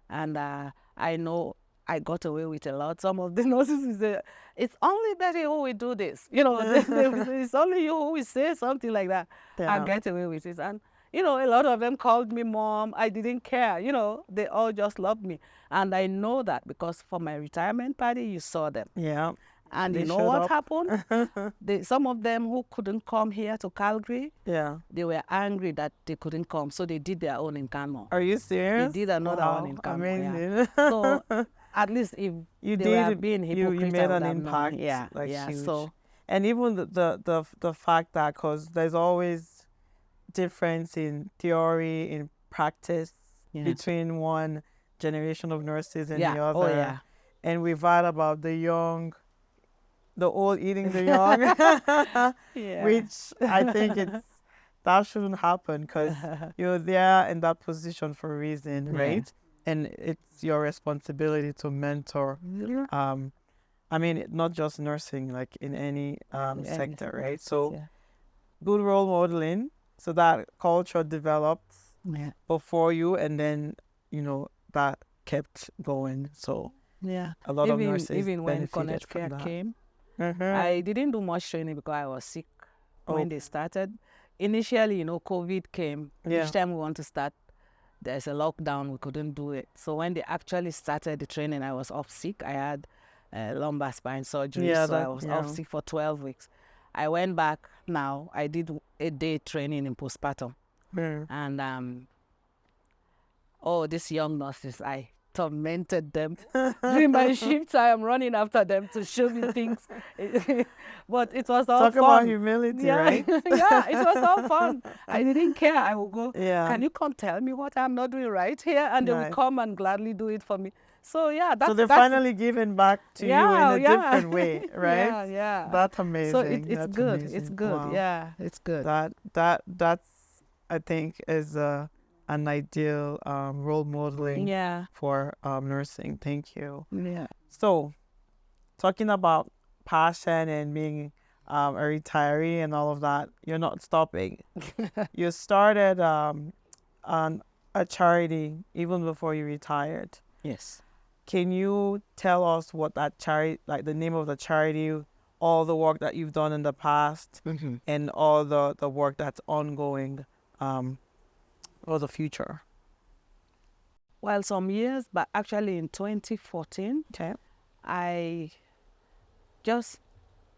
And I know I got away with a lot. Some of the nurses will say, it's only Betty who will do this. It's only you who will say something like that and get away with it. And a lot of them called me mom. I didn't care. They all just loved me. And I know that because for my retirement party, you saw them. Yeah. And They you know showed what up. happened? Some of them who couldn't come here to Calgary, Yeah. they were angry that they couldn't come, so they did their own in Canmore. Are you They serious? did another one Wow, in Canmore. Yeah. amazing. So at least if You they were did. being You hypocrite, I made would an have known. impact, Yeah, like yeah. huge. So And even the fact that, because there's always difference in theory, in practice yeah, between one generation of nurses and the yeah. other. Oh yeah. And we've heard about the young, the old eating the young, Yeah. which I think that shouldn't happen, because you're there in that position for a reason, Yeah. right? And it's your responsibility to mentor. I mean, not just nursing, like in any sector, right? So Yeah. good role modeling, so that culture developed Yeah. before you, and then that kept going. So Yeah. a lot of nurses Even when benefited Connect from Care that. came, Mhm. I didn't do much training because I was sick when Oh, they started. Initially, COVID came. yeah. Each time we want to start, there's a lockdown. We couldn't do it. So when they actually started the training, I was off sick. I had lumbar spine surgery, Yeah, so I was off yeah. sick for 12 weeks. I went back now. I did a day training in postpartum. Mm. And these young nurses, I tormented them. During my shifts, I am running after them to show me things. But it was all Talk fun. about humility, Yeah, right? yeah, it was all fun. I didn't care. I would go, Yeah. can you come tell me what I'm not doing right here? And they Nice. would come and gladly do it for me. So yeah, that's So they're that's, finally giving back to you in a different way, right? Yeah, yeah. That's amazing. So it's That's good. amazing. It's good. Wow. Yeah, it's good. That's I think is an ideal role modeling Yeah, for nursing. Thank you. yeah. So, talking about passion and being a retiree and all of that, you're not stopping. You started on a charity even before you retired. Yes. Can you tell us what that charity, like the name of the charity, all the work that you've done in the past, Mm-hmm. and all the work that's ongoing for the future? Well, some years, but actually in 2014, Okay. I just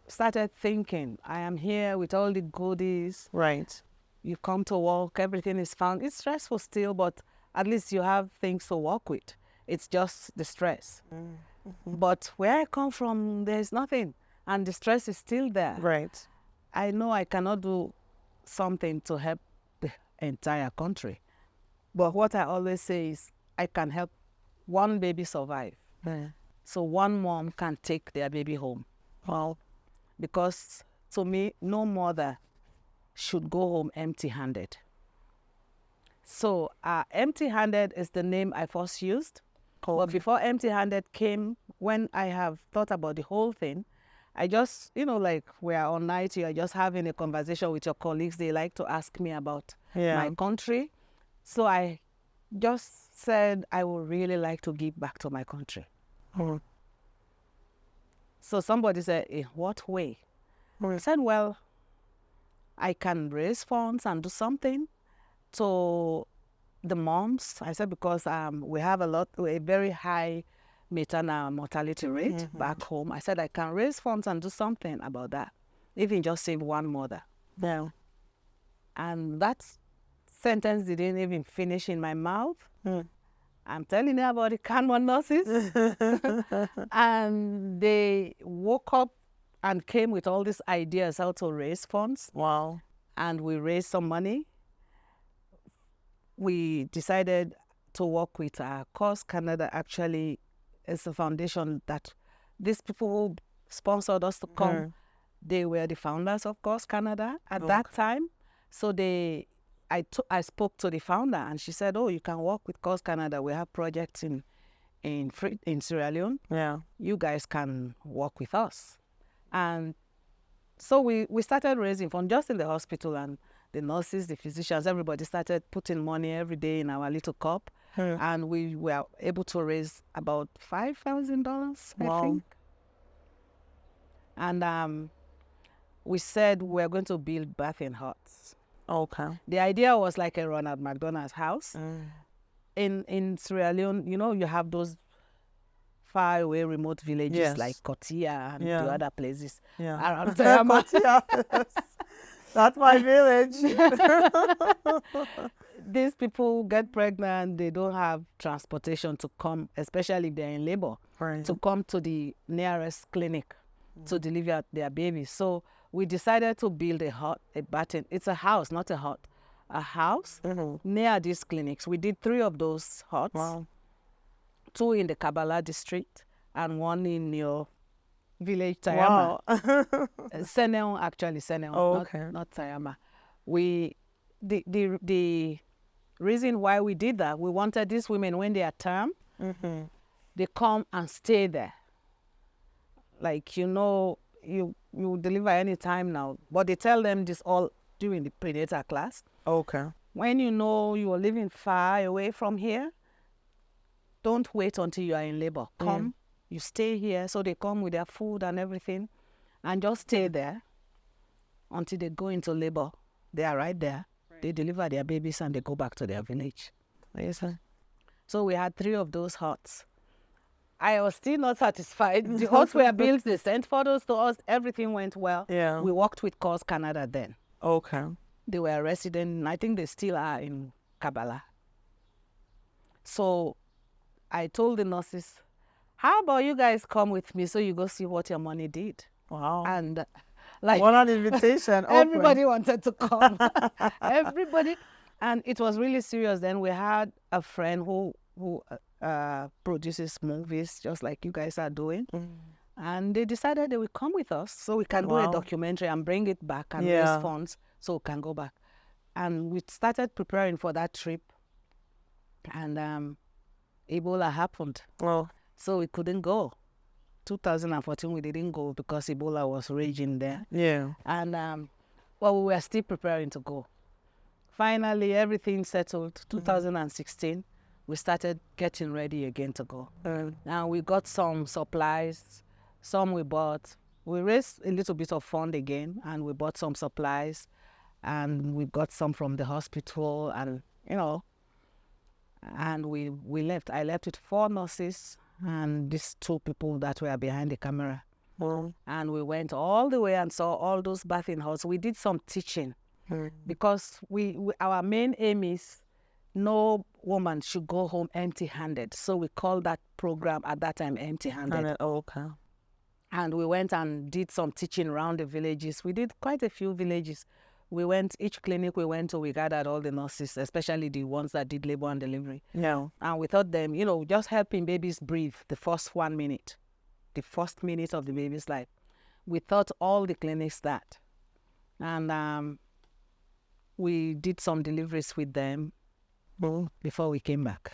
started thinking, I am here with all the goodies. Right. You come to work, everything is fun. It's stressful still, but at least you have things to work with. It's just the stress. Mm-hmm. But where I come from, there's nothing. And the stress is still there. Right. I know I cannot do something to help the entire country. But what I always say is, I can help one baby survive. Yeah. So one mom can take their baby home. Well, Because to me, no mother should go home empty-handed. So empty-handed is the name I first used. But before empty-handed came, when I have thought about the whole thing, I just, like we are all night, you are just having a conversation with your colleagues. They like to ask me about my country. So I just said, I would really like to give back to my country. Mm. So somebody said, in what way? I said, well, I can raise funds and do something to the moms. I said, because we have a very high maternal mortality rate back home. I said, I can raise funds and do something about that, even just save one mother. Yeah. And that sentence didn't even finish in my mouth. I'm telling you about the Canmore nurses. And they woke up and came with all these ideas how to raise funds. Wow. And we raised some money. We decided to work with Cause Canada. Actually, it's a foundation that these people who sponsored us to come, they were the founders of Cause Canada at that time. So I spoke to the founder, and she said, "Oh, you can work with Cause Canada. We have projects in Sierra Leone. Yeah. You guys can work with us." And so we started raising funds just in the hospital, and the nurses, the physicians, everybody started putting money every day in our little cup. And we were able to raise about $5,000, I think. And we said we're going to build bathing huts. Okay. The idea was like a Ronald McDonald's house. In Sierra Leone, you have those far away remote villages Yes. like Kotia and the Yeah. other places Yeah. around Tayama. Kotia. That's my village. These people get pregnant, they don't have transportation to come, especially if they're in labor, Right. to come to the nearest clinic to deliver their babies. So we decided to build a hut, a batten. It's a house, not a hut. A house near these clinics. We did 3 of those huts. Wow. 2 in the Kabbalah district and 1 in your village, Tayama. Wow. Seneon, actually, Seneon, Oh, okay. not Tayama. The reason why we did that, we wanted these women, when they are term, they come and stay there. Like, you deliver any time now, but they tell them this all during the prenatal class. Okay. When you know you are living far away from here, don't wait until you are in labor. Come, you stay here. So they come with their food and everything and just stay there until they go into labor. They are right there. Right. They deliver their babies and they go back to their village. Yes, sir. So we had 3 of those huts. I was still not satisfied. The huts were built. They sent photos to us. Everything went well. Yeah. We worked with Cause Canada then. Okay. They were resident. I think they still are in Kabbalah. So I told the nurses, how about you guys come with me so you go see what your money did? Wow. And like, what an invitation. Everybody wanted to come. Everybody. And it was really serious. Then we had a friend who produces movies just like you guys are doing. And they decided they would come with us so we can do a documentary and bring it back and raise funds so we can go back. And we started preparing for that trip. And Ebola happened. Well, so we couldn't go. 2014, we didn't go because Ebola was raging there. Yeah. And, we were still preparing to go. Finally, everything settled. 2016, we started getting ready again to go. And we got some supplies. Some we bought. We raised a little bit of fund again, and we bought some supplies. And we got some from the hospital, and, and we left. I left with 4 nurses and these 2 people that were behind the camera. And we went all the way and saw all those bathing houses. We did some teaching because our main aim is no woman should go home empty-handed. So we called that program at that time Empty-Handed. Okay. And we went and did some teaching around the villages. We did quite a few villages. We went, each clinic we went to, we gathered all the nurses, especially the ones that did labor and delivery. Yeah. And we taught them, just helping babies breathe the first 1 minute, the first minute of the baby's life. We taught all the clinics that. And we did some deliveries with them before we came back.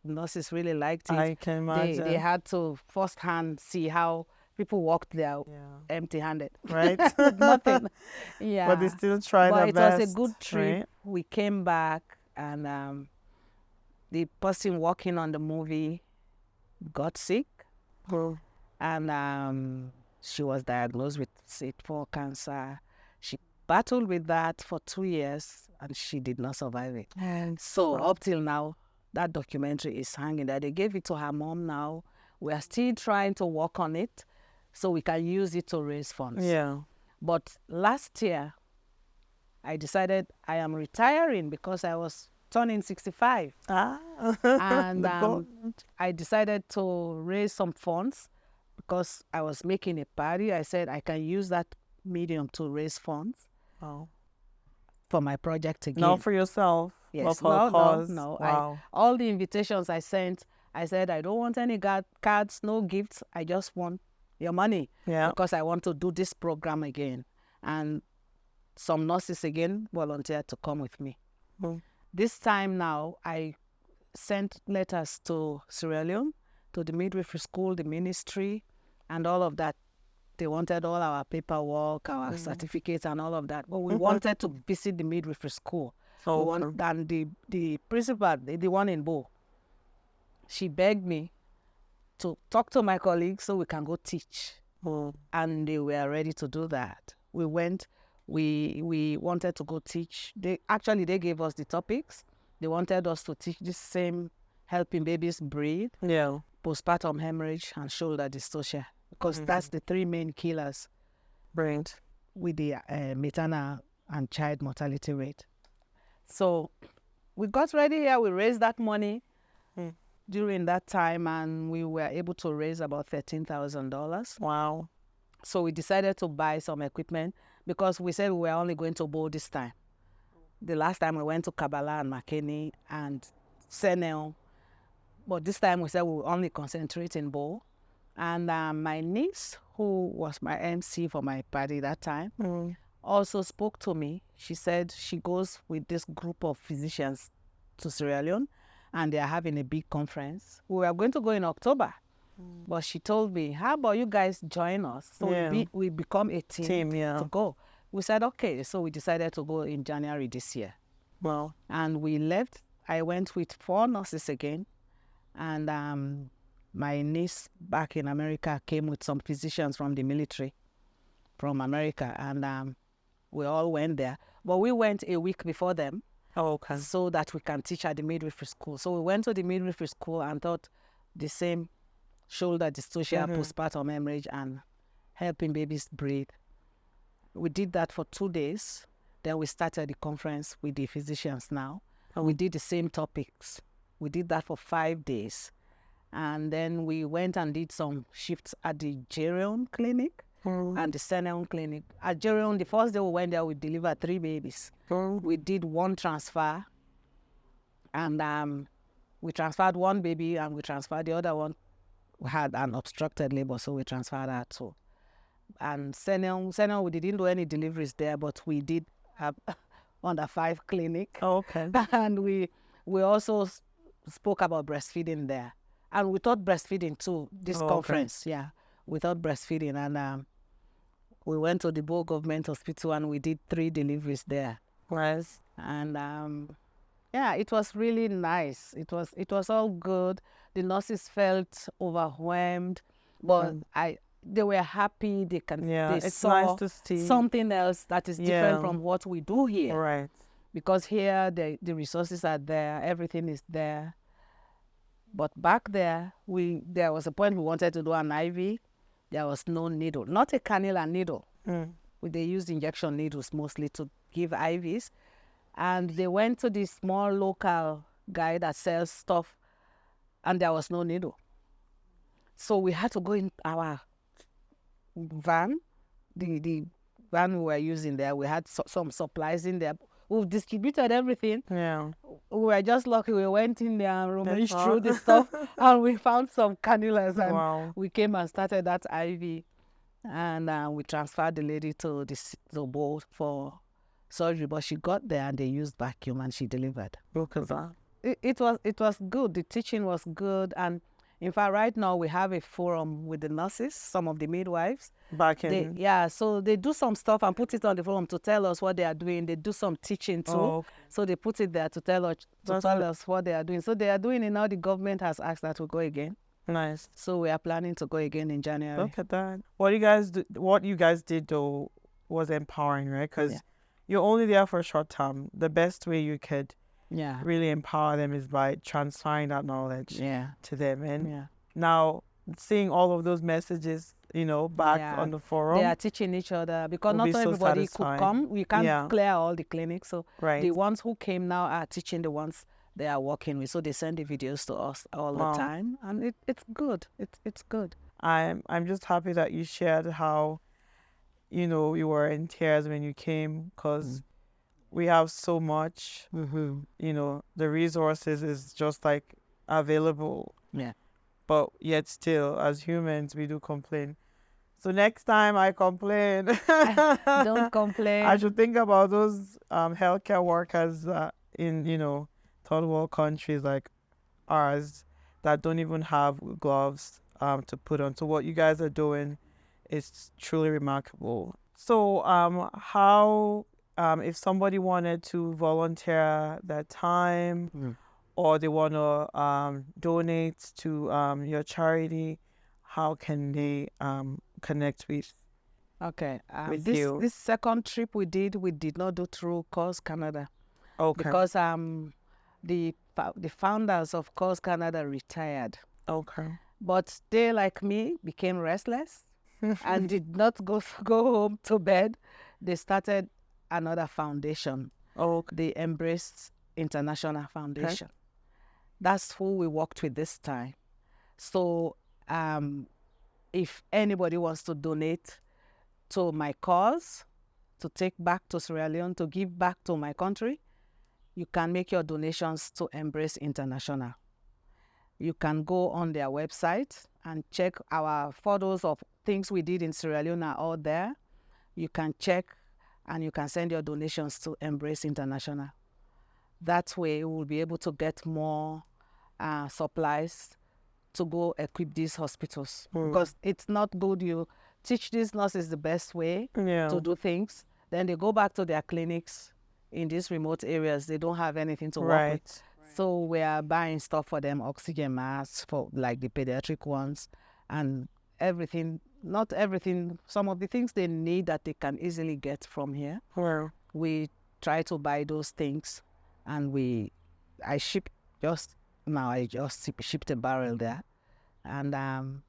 The nurses really liked it. I can imagine. They had to firsthand see how people walked there empty-handed. Right. With nothing. Yeah. But they still tried their best. But it was a good trip. Right? We came back and the person working on the movie got sick. And she was diagnosed with stage 4 cancer. She battled with that for 2 years and she did not survive it. And so up till now, that documentary is hanging there. They gave it to her mom now. We are still trying to work on it so we can use it to raise funds. Yeah. But last year, I decided I am retiring because I was turning 65. And I decided to raise some funds because I was making a party. I said I can use that medium to raise funds for my project again. Not for yourself. Yes. For a cause. No. Wow. All the invitations I sent, I said I don't want any cards, no gifts. I just want your money. Yeah. Because I want to do this program again. And some nurses again volunteered to come with me. This time now, I sent letters to Sierra Leone, to the midwifery school, the ministry, and all of that. They wanted all our paperwork, our certificates, and all of that. But we wanted to visit the midwifery school. And the principal, the one in Bo, she begged me to talk to my colleagues so we can go teach. And they were ready to do that. We went. We wanted to go teach. They gave us the topics. They wanted us to teach this same helping babies breathe. Yeah. postpartum hemorrhage, and shoulder dystocia, because that's the three main killers Right. with the maternal and child mortality rate. So we got ready here. We raised that money during that time, and we were able to raise about $13,000. Wow. So we decided to buy some equipment because we said we were only going to bowl this time. The last time we went to Kabbalah and McKinney and Senel, but this time we said we will only concentrate in bowl. And my niece, who was my MC for my party that time, also spoke to me. She said she goes with this group of physicians to Sierra Leone, and they are having a big conference. We were going to go in October, but she told me, how about you guys join us? So we become a team to go. We said, okay. So we decided to go in January this year. Wow. And we left. I went with 4 nurses again. And my niece back in America came with some physicians from the military from America. And we all went there. But we went a week before them. Oh, okay. So that we can teach at the midwifery school. So we went to the midwifery school and taught the same shoulder dystocia, postpartum hemorrhage, and helping babies breathe. We did that for 2 days. Then we started the conference with the physicians now. And we did the same topics. We did that for 5 days. And then we went and did some shifts at the Gerion clinic and the Senel clinic. At Gerion, the first day we went there, we delivered 3 babies. We did 1 transfer. And we transferred 1 baby, and we transferred the other one. We had an obstructed labor, so we transferred that too. And Senel, we didn't do any deliveries there, but we did have under 5 clinic. Oh, okay. And we also spoke about breastfeeding there. And we taught breastfeeding too, this conference. Okay. Yeah, we taught breastfeeding. And we went to the Bo Government Hospital and we did 3 deliveries there. Nice. And yeah, it was really nice. It was all good. The nurses felt overwhelmed, but they were happy. They it's saw nice to see something else that is different from what we do here. Right. Because here the resources are there, everything is there. But back there, there was a point we wanted to do an IV. There was no needle, not a cannula needle. They used injection needles mostly to give IVs. And they went to this small local guy that sells stuff, and there was no needle. So we had to go in our van, the van we were using there. We had some supplies in there. We've distributed everything. Yeah. We were just lucky. We went in there and rummaged through the stuff, and we found some cannulas. And we came and started that IV. And we transferred the lady to the boat for surgery, but she got there and they used vacuum and she delivered. It was good. The teaching was good. And in fact, right now we have a forum with the nurses, some of the midwives. Back in. So they do some stuff and put it on the forum to tell us what they are doing. They do some teaching too. Oh, okay. So they put it there to tell us what they are doing. So they are doing it now. The government has asked that we go again. Nice. So we are planning to go again in January. Look at that. What you guys did though was empowering, right? Because you're only there for a short time. The best way you could really empower them is by transferring that knowledge to them. And now seeing all of those messages, back on the forum. They are teaching each other because not everybody could come. We can't clear all the clinics. So the ones who came now are teaching the ones they are working with. So they send the videos to us all the time. And it's good. It's good. I'm just happy that you shared how, you were in tears when you came, because we have so much, the resources is just like available. Yeah. But yet still, as humans, we do complain. So next time I complain, don't complain. I should think about those healthcare workers in, third world countries like ours that don't even have gloves to put on. So what you guys are doing is truly remarkable. So how, if somebody wanted to volunteer their time or they want to donate to your charity, how can they connect with you? This second trip we did not do through Cause Canada. Okay. Because the founders of Cause Canada retired. Okay. But they, like me, became restless and did not go home to bed. They started another foundation, Okay. the Embrace International Foundation. That's who we worked with this time. So if anybody wants to donate to my cause, to take back to Sierra Leone, to give back to my country, you can make your donations to Embrace International. You can go on their website and check our photos of things we did in Sierra Leone are all there. You can check and you can send your donations to Embrace International. That way, we'll be able to get more supplies to go equip these hospitals. Because it's not good you teach these nurses the best way to do things. Then they go back to their clinics in these remote areas. They don't have anything to work with. So we are buying stuff for them, oxygen masks for like the pediatric ones and everything, not everything, some of the things they need that they can easily get from here. We try to buy those things and I shipped a barrel there. And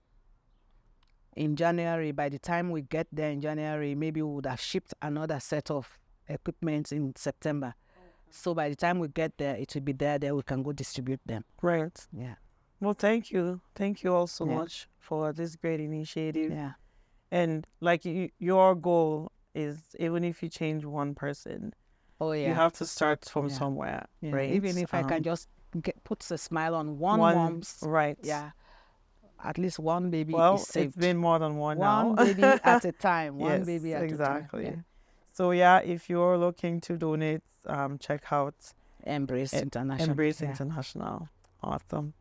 in January, by the time we get there in January, maybe we would have shipped another set of equipment in September. So by the time we get there, it will be there we can go distribute them. Right. Yeah. Well, thank you. Thank you all so much for this great initiative. Yeah. And like your goal is, even if you change one person, you have to start from somewhere, right? Even if I can just put a smile on one mom's. Right. Yeah. At least one baby is saved. It's been more than one now. One baby at a time. One yes, baby at exactly. a time. Yeah. So yeah, if you're looking to donate, check out Embrace International. Embrace International. Awesome.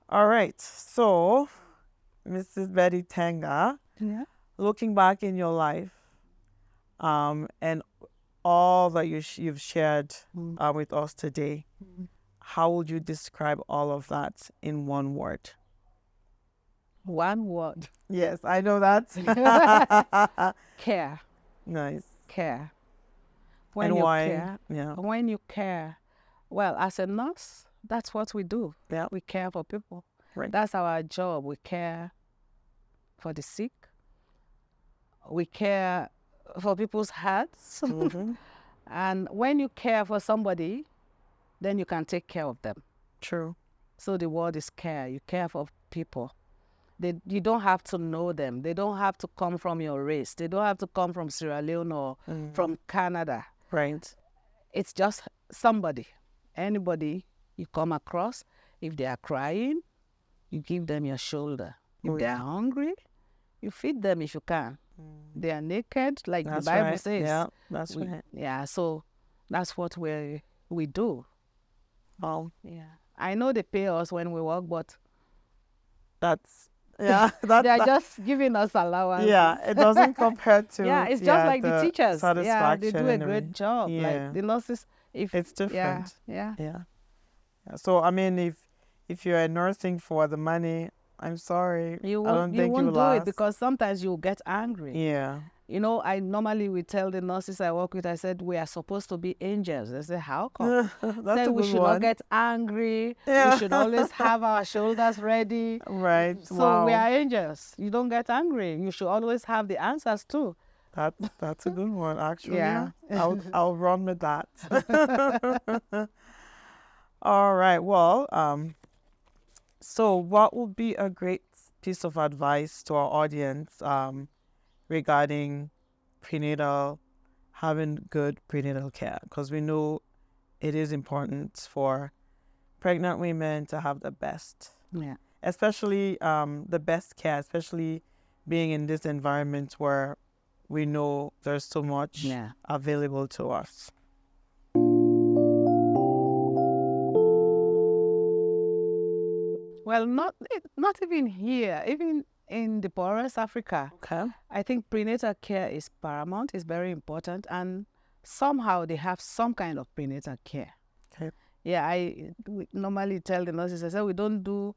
All right. So, Mrs. Betty Tenga, looking back in your life, and all that you've shared with us today, how would you describe all of that in one word? One word. Yes, I know that. Care. Nice. Care. When you why? Care, when you care, well, as a nurse, that's what we do. Yeah. We care for people. Right. That's our job. We care for the sick. We care for people's hearts. And when you care for somebody, then you can take care of them. True. So the word is care. You care for people. You don't have to know them. They don't have to come from your race. They don't have to come from Sierra Leone or from Canada. Right. It's just somebody, anybody you come across. If they are crying, you give them your shoulder. If they are hungry, you feed them if you can. They are naked, like the Bible says. Yeah, that's right. Yeah, so that's what we do. Oh. Yeah. I know they pay us when we work, but that's they are just giving us allowance. Yeah, it doesn't compare to it's just like the teachers. Yeah, they do a great job. Yeah. Like the nurses, it's different. Yeah. So I mean, if you're nursing for the money, I'm sorry, you won't do it because sometimes you'll get angry. Yeah. You know, I normally will tell the nurses I work with, I said, we are supposed to be angels. They say, how come? That's a we good should one. not get angry. Yeah. We should always have our shoulders ready. Right. So we are angels. You don't get angry. You should always have the answers too. That's a good one, actually. Yeah. I'll run with that. All right. Well, so what would be a great piece of advice to our audience regarding prenatal, having good prenatal care? Because we know it is important for pregnant women to have the best. Yeah. Especially the best care, especially being in this environment where we know there's so much available to us. Well, not even here, even in the poorest Africa. Okay. I think prenatal care is paramount, it's very important, and somehow they have some kind of prenatal care. Okay. Yeah, we normally tell the nurses, I say we don't do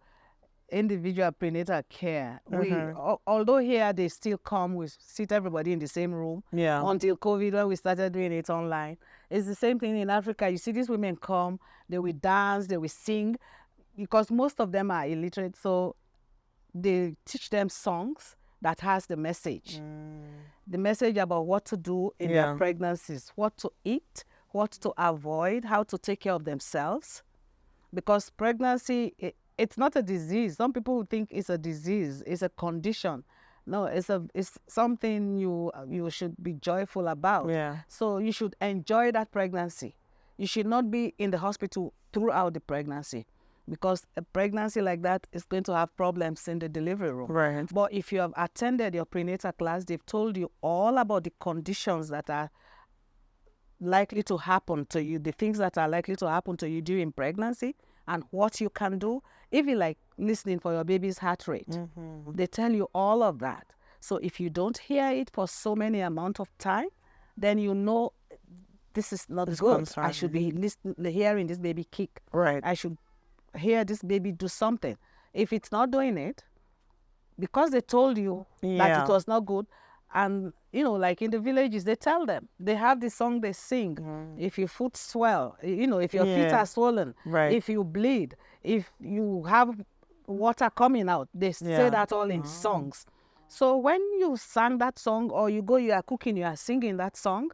individual prenatal care. Although here they still come, we sit everybody in the same room. Yeah. Until COVID, when we started doing it online. It's the same thing in Africa. You see these women come, they will dance, they will sing, because most of them are illiterate. So they teach them songs that has the message. The message about what to do in their pregnancies, what to eat, what to avoid, how to take care of themselves. Because pregnancy, it's not a disease. Some people would think it's a disease, it's a condition. No, it's something you should be joyful about. Yeah. So you should enjoy that pregnancy. You should not be in the hospital throughout the pregnancy, because a pregnancy like that is going to have problems in the delivery room. Right. But if you have attended your prenatal class, they've told you all about the conditions that are likely to happen to you, the things that are likely to happen to you during pregnancy, and what you can do, even like listening for your baby's heart rate. They tell you all of that. So if you don't hear it for so many amount of time, then you know this is not good. I should be hearing this baby kick. Right. I should hear this baby do something. If it's not doing it, because they told you that it was not good, and like in the villages, they tell them, they have this song they sing. If your foot swell, if your feet are swollen, if you bleed, if you have water coming out, they say that all in songs. So when you sang that song, or you are cooking, you are singing that song,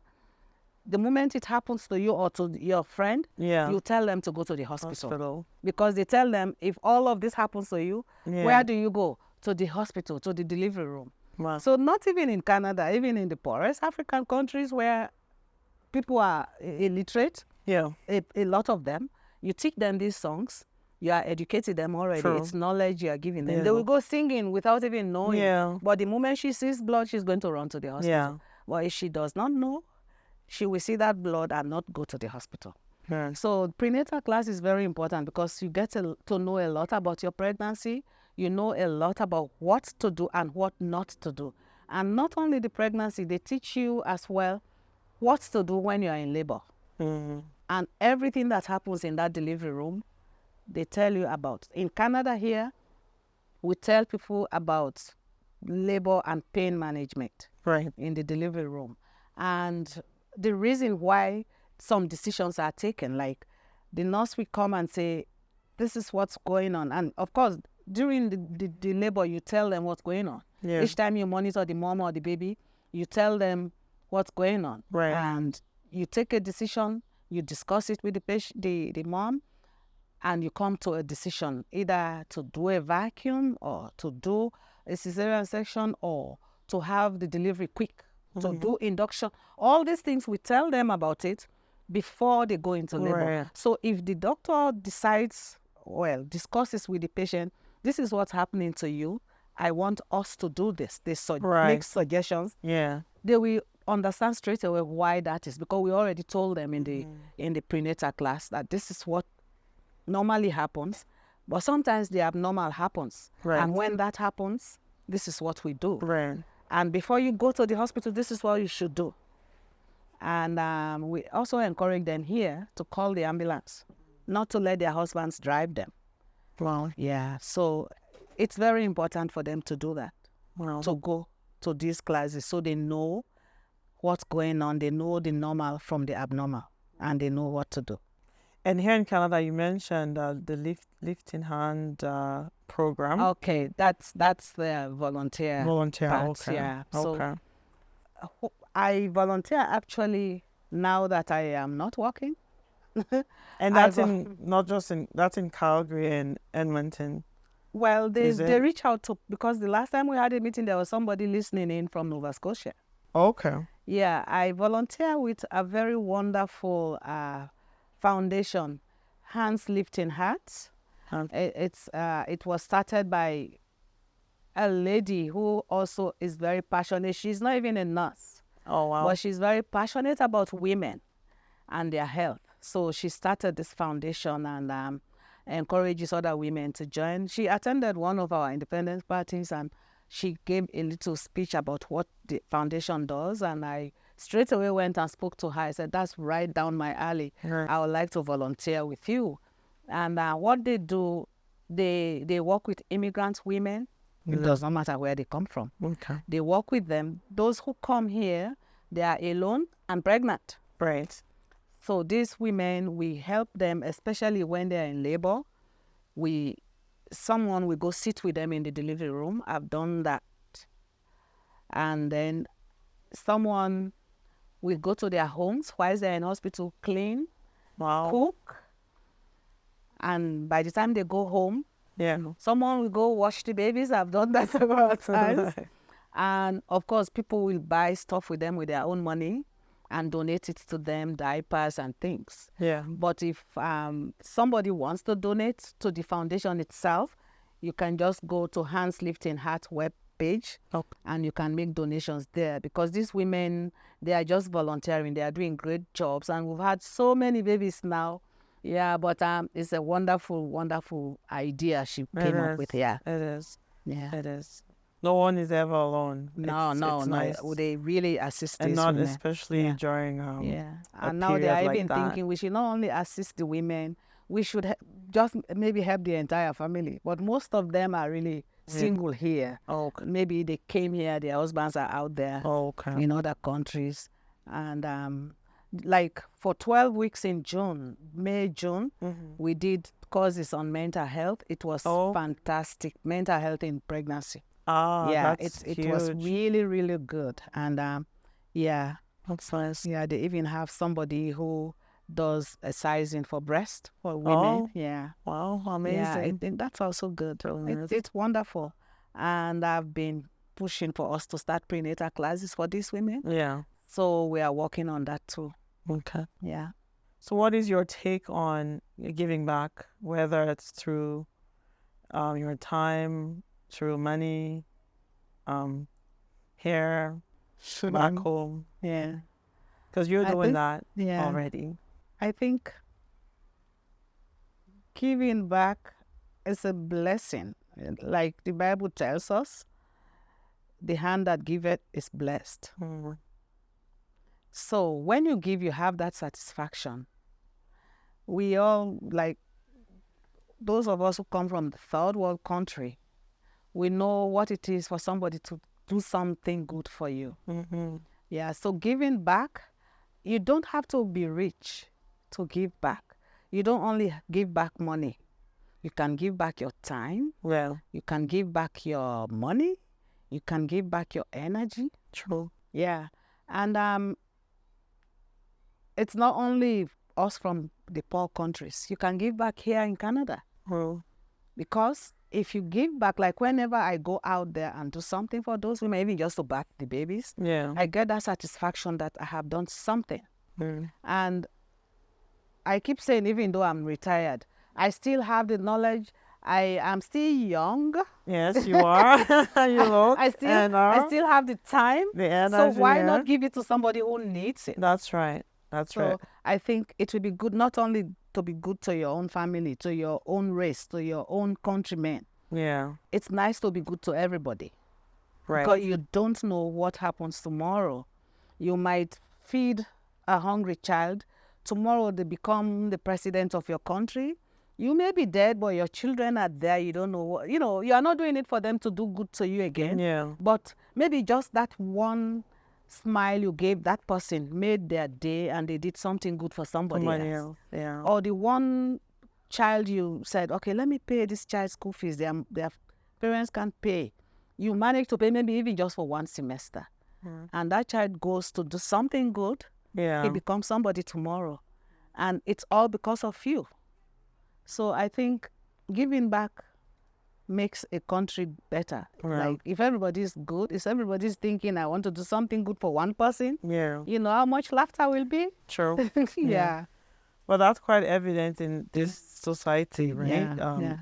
the moment it happens to you or to your friend, you tell them to go to the hospital. Because they tell them, if all of this happens to you, where do you go? To the hospital, to the delivery room. Wow. So not even in Canada, even in the poorest African countries where people are illiterate, a lot of them, you teach them these songs, you are educating them already. True. It's knowledge you are giving them. They will go singing without even knowing. But the moment she sees blood, she's going to run to the hospital. But if she does not know, she will see that blood and not go to the hospital. So prenatal class is very important, because you get to know a lot about your pregnancy. You know a lot about what to do and what not to do. And not only the pregnancy, they teach you as well what to do when you are in labor. And everything that happens in that delivery room, they tell you about. In Canada here, we tell people about labor and pain management in the delivery room. And the reason why some decisions are taken, like the nurse will come and say, this is what's going on. And of course, during the labor, you tell them what's going on. Each time you monitor the mom or the baby, you tell them what's going on. And you take a decision, you discuss it with the patient, the mom, and you come to a decision, either to do a vacuum or to do a cesarean section or to have the delivery quick, to do induction. All these things, we tell them about it before they go into labor. So if the doctor decides, discusses with the patient, this is what's happening to you, I want us to do this. They make suggestions. They will understand straight away why that is, because we already told them in the prenatal class that this is what normally happens, but sometimes the abnormal happens. And when that happens, this is what we do. And before you go to the hospital, this is what you should do. And we also encourage them here to call the ambulance, not to let their husbands drive them. So it's very important for them to do that, to go to these classes, so they know what's going on, they know the normal from the abnormal, and they know what to do. And here in Canada, you mentioned the lifting hand program. Okay, that's the volunteer part. So I volunteer actually now that I am not working. And that's that's in Calgary and Edmonton. Well, they reach out to, because the last time we had a meeting, there was somebody listening in from Nova Scotia. Yeah, I volunteer with a very wonderful foundation, Hands Lifting Hearts. It was started by a lady who also is very passionate. She's not even a nurse. But she's very passionate about women and their health. So she started this foundation and encourages other women to join. She attended one of our independence parties and she gave a little speech about what the foundation does. And I straight away went and spoke to her. I said, that's right down my alley. I would like to volunteer with you. And what they do, they work with immigrant women. It does not matter where they come from. They work with them. Those who come here, they are alone and pregnant. So these women, we help them, especially when they're in labor. We someone will go sit with them in the delivery room. I've done that. And then someone will go to their homes while they're in hospital, clean, Wow. cook. And by the time they go home, Yeah. someone will go wash the babies. I've done that several times. And of course, people will buy stuff with them with their own money and donate it to them, diapers and things. Yeah. But if somebody wants to donate to the foundation itself, you can just go to Hands Lifting Heart web page and you can make donations there, because these women, they are just volunteering. They are doing great jobs, and we've had so many babies now. Yeah, but it's a wonderful, wonderful idea she came up with. Yeah, It is. yeah. It is. No one is ever alone. No, It's no. nice. They really assist And these not women. especially during Yeah, a and now they period are like even that. thinking we should not only assist the women, we should just maybe help the entire family. But most of them are really single here. Okay. Maybe they came here, their husbands are out there Okay. in other countries. And like for 12 weeks in June, May, June, we did courses on mental health. It was fantastic. Mental health in pregnancy. Ah, Yeah, that's it huge. was really, really good. And yeah, That's nice. yeah, they even have somebody who does a sizing for breast for women. Oh, Yeah. wow, Yeah, I amazing. think that's also good. Brilliant. It's wonderful. And I've been pushing for us to start prenatal classes for these women. Yeah. So we are working on that too. Okay. Yeah. So what is your take on giving back, whether it's through your time, through money, here, back home? Yeah. Because you're I doing think- that Yeah. already. I think giving back is a blessing. Like the Bible tells us, the hand that giveth is blessed. Mm. So when you give, you have that satisfaction. We all, like those of us who come from the third world country, we know what it is for somebody to do something good for you. Mm-hmm. Yeah, so giving back, you don't have to be rich to give back. You don't only give back money. You can give back your time. Well, You can give back your money. You can give back your energy. true. Yeah. And it's not only us from the poor countries. You can give back here in Canada. True. Because if you give back, like whenever I go out there and do something for those women, even just to back the babies, Yeah. I get that satisfaction that I have done something. Mm. And I keep saying, even though I'm retired, I still have the knowledge. I am still young. Yes, you are. You look. I still have the time. The So energy. why yeah. not give it to somebody who needs it? That's right. That's So right. I think it would be good not only to be good to your own family, to your own race, to your own countrymen. Yeah. It's nice to be good to everybody. Right. Because you don't know what happens tomorrow. You might feed a hungry child. Tomorrow they become the president of your country. You may be dead, but your children are there. You don't know what, you are not doing it for them to do good to you again. Yeah. But maybe just that one smile you gave that person made their day, and they did something good for somebody else. Yeah. Or the one child you said, okay, let me pay this child's school fees. Their parents can't pay. You manage to pay maybe even just for one semester. And that child goes to do something good. Yeah. He becomes somebody tomorrow. And it's all because of you. So I think giving back makes a country better. Right. Like if everybody's good, if everybody's thinking, I want to do something good for one person, Yeah. you know how much laughter will be? True. Yeah. Well, that's quite evident in this society, right? Yeah.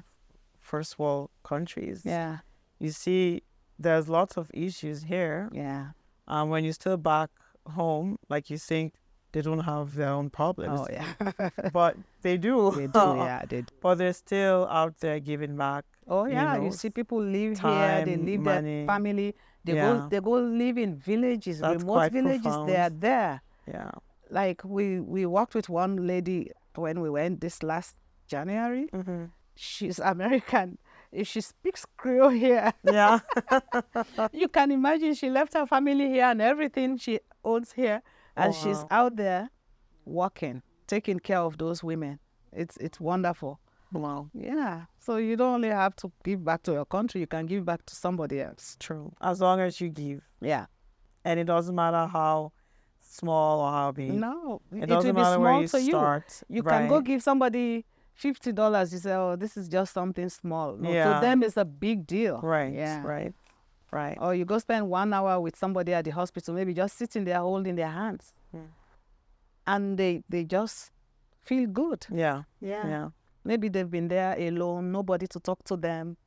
First world countries. Yeah. You see, there's lots of issues here. Yeah. When you're still back home, like you think they don't have their own problems. Oh, yeah. But they do. They do, yeah, they do. But they're still out there giving back. Oh, yeah, know, you see people live time, here, they leave money. their family, they Yeah. go live in villages, That's remote quite villages, profound. they are there. Yeah. Like we worked with one lady when we went this last January. Mm-hmm. She's American. If she speaks Creole here, Yeah. you can imagine she left her family here and everything she owns here, and she's Wow. out there working, taking care of those women. It's wonderful. Wow. Yeah. So you don't only have to give back to your country, you can give back to somebody else. True. As long as you give. Yeah. And it doesn't matter how small or how big. No, It it will doesn't be matter where small you to you. start. You can go Right. give somebody $50. You say, oh, this is just something small. No, to Yeah. them, it's a big deal. Right. Yeah. Right. Right. Or you go spend 1 hour with somebody at the hospital, maybe just sitting there holding their hands. Mm. And they just feel good. Yeah. Yeah. Yeah. Maybe they've been there alone, nobody to talk to them.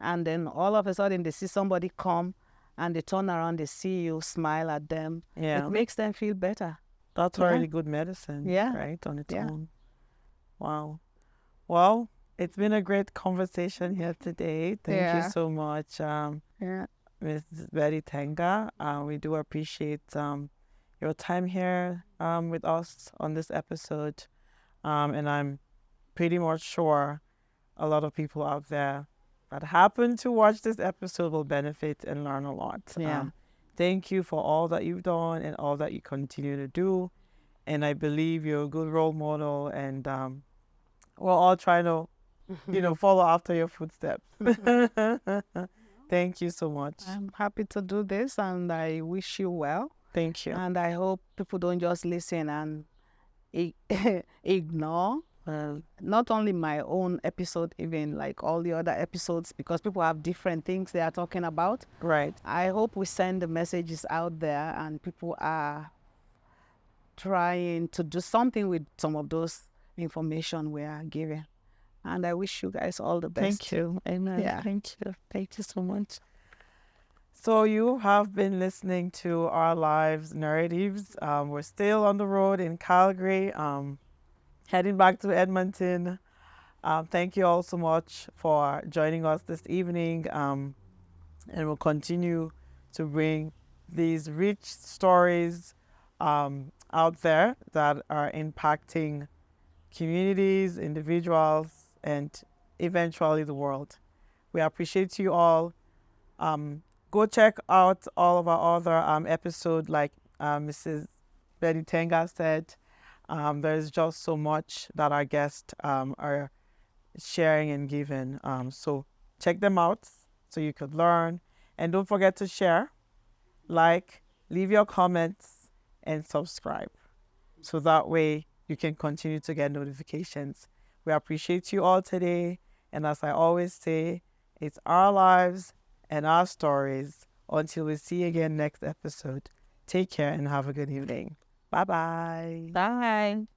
And then all of a sudden they see somebody come and they turn around, they see you, smile at them. Yeah. It makes them feel better. That's Yeah. already good medicine. Yeah. Right. On its Yeah. own. Wow. Well, it's been a great conversation here today. Thank you Yeah. so much, Yeah. Ms. Betty Tenga. We do appreciate your time here with us on this episode. And I'm pretty much sure a lot of people out there that happen to watch this episode will benefit and learn a lot. Yeah. Thank you for all that you've done and all that you continue to do. And I believe you're a good role model, and we're all trying to, follow after your footsteps. Thank you so much. I'm happy to do this and I wish you well. Thank you. And I hope people don't just listen and ignore not only my own episode, even like all the other episodes, because people have different things they are talking about. Right. I hope we send the messages out there and people are trying to do something with some of those information we are giving. And I wish you guys all the best. Thank you. Amen. Yeah. Thank you. Thank you so much. So you have been listening to Our Lives Narratives. We're still on the road in Calgary, heading back to Edmonton. Thank you all so much for joining us this evening. And we'll continue to bring these rich stories out there that are impacting communities, individuals, and eventually the world. We appreciate you all. Go check out all of our other episodes, like Mrs. Betty Tenga said. There's just so much that our guests are sharing and giving. So check them out so you could learn. And don't forget to share, like, leave your comments, and subscribe. So that way you can continue to get notifications. We appreciate you all today. And as I always say, it's our lives and our stories. Until we see you again next episode, take care and have a good evening. Bye-bye. Bye.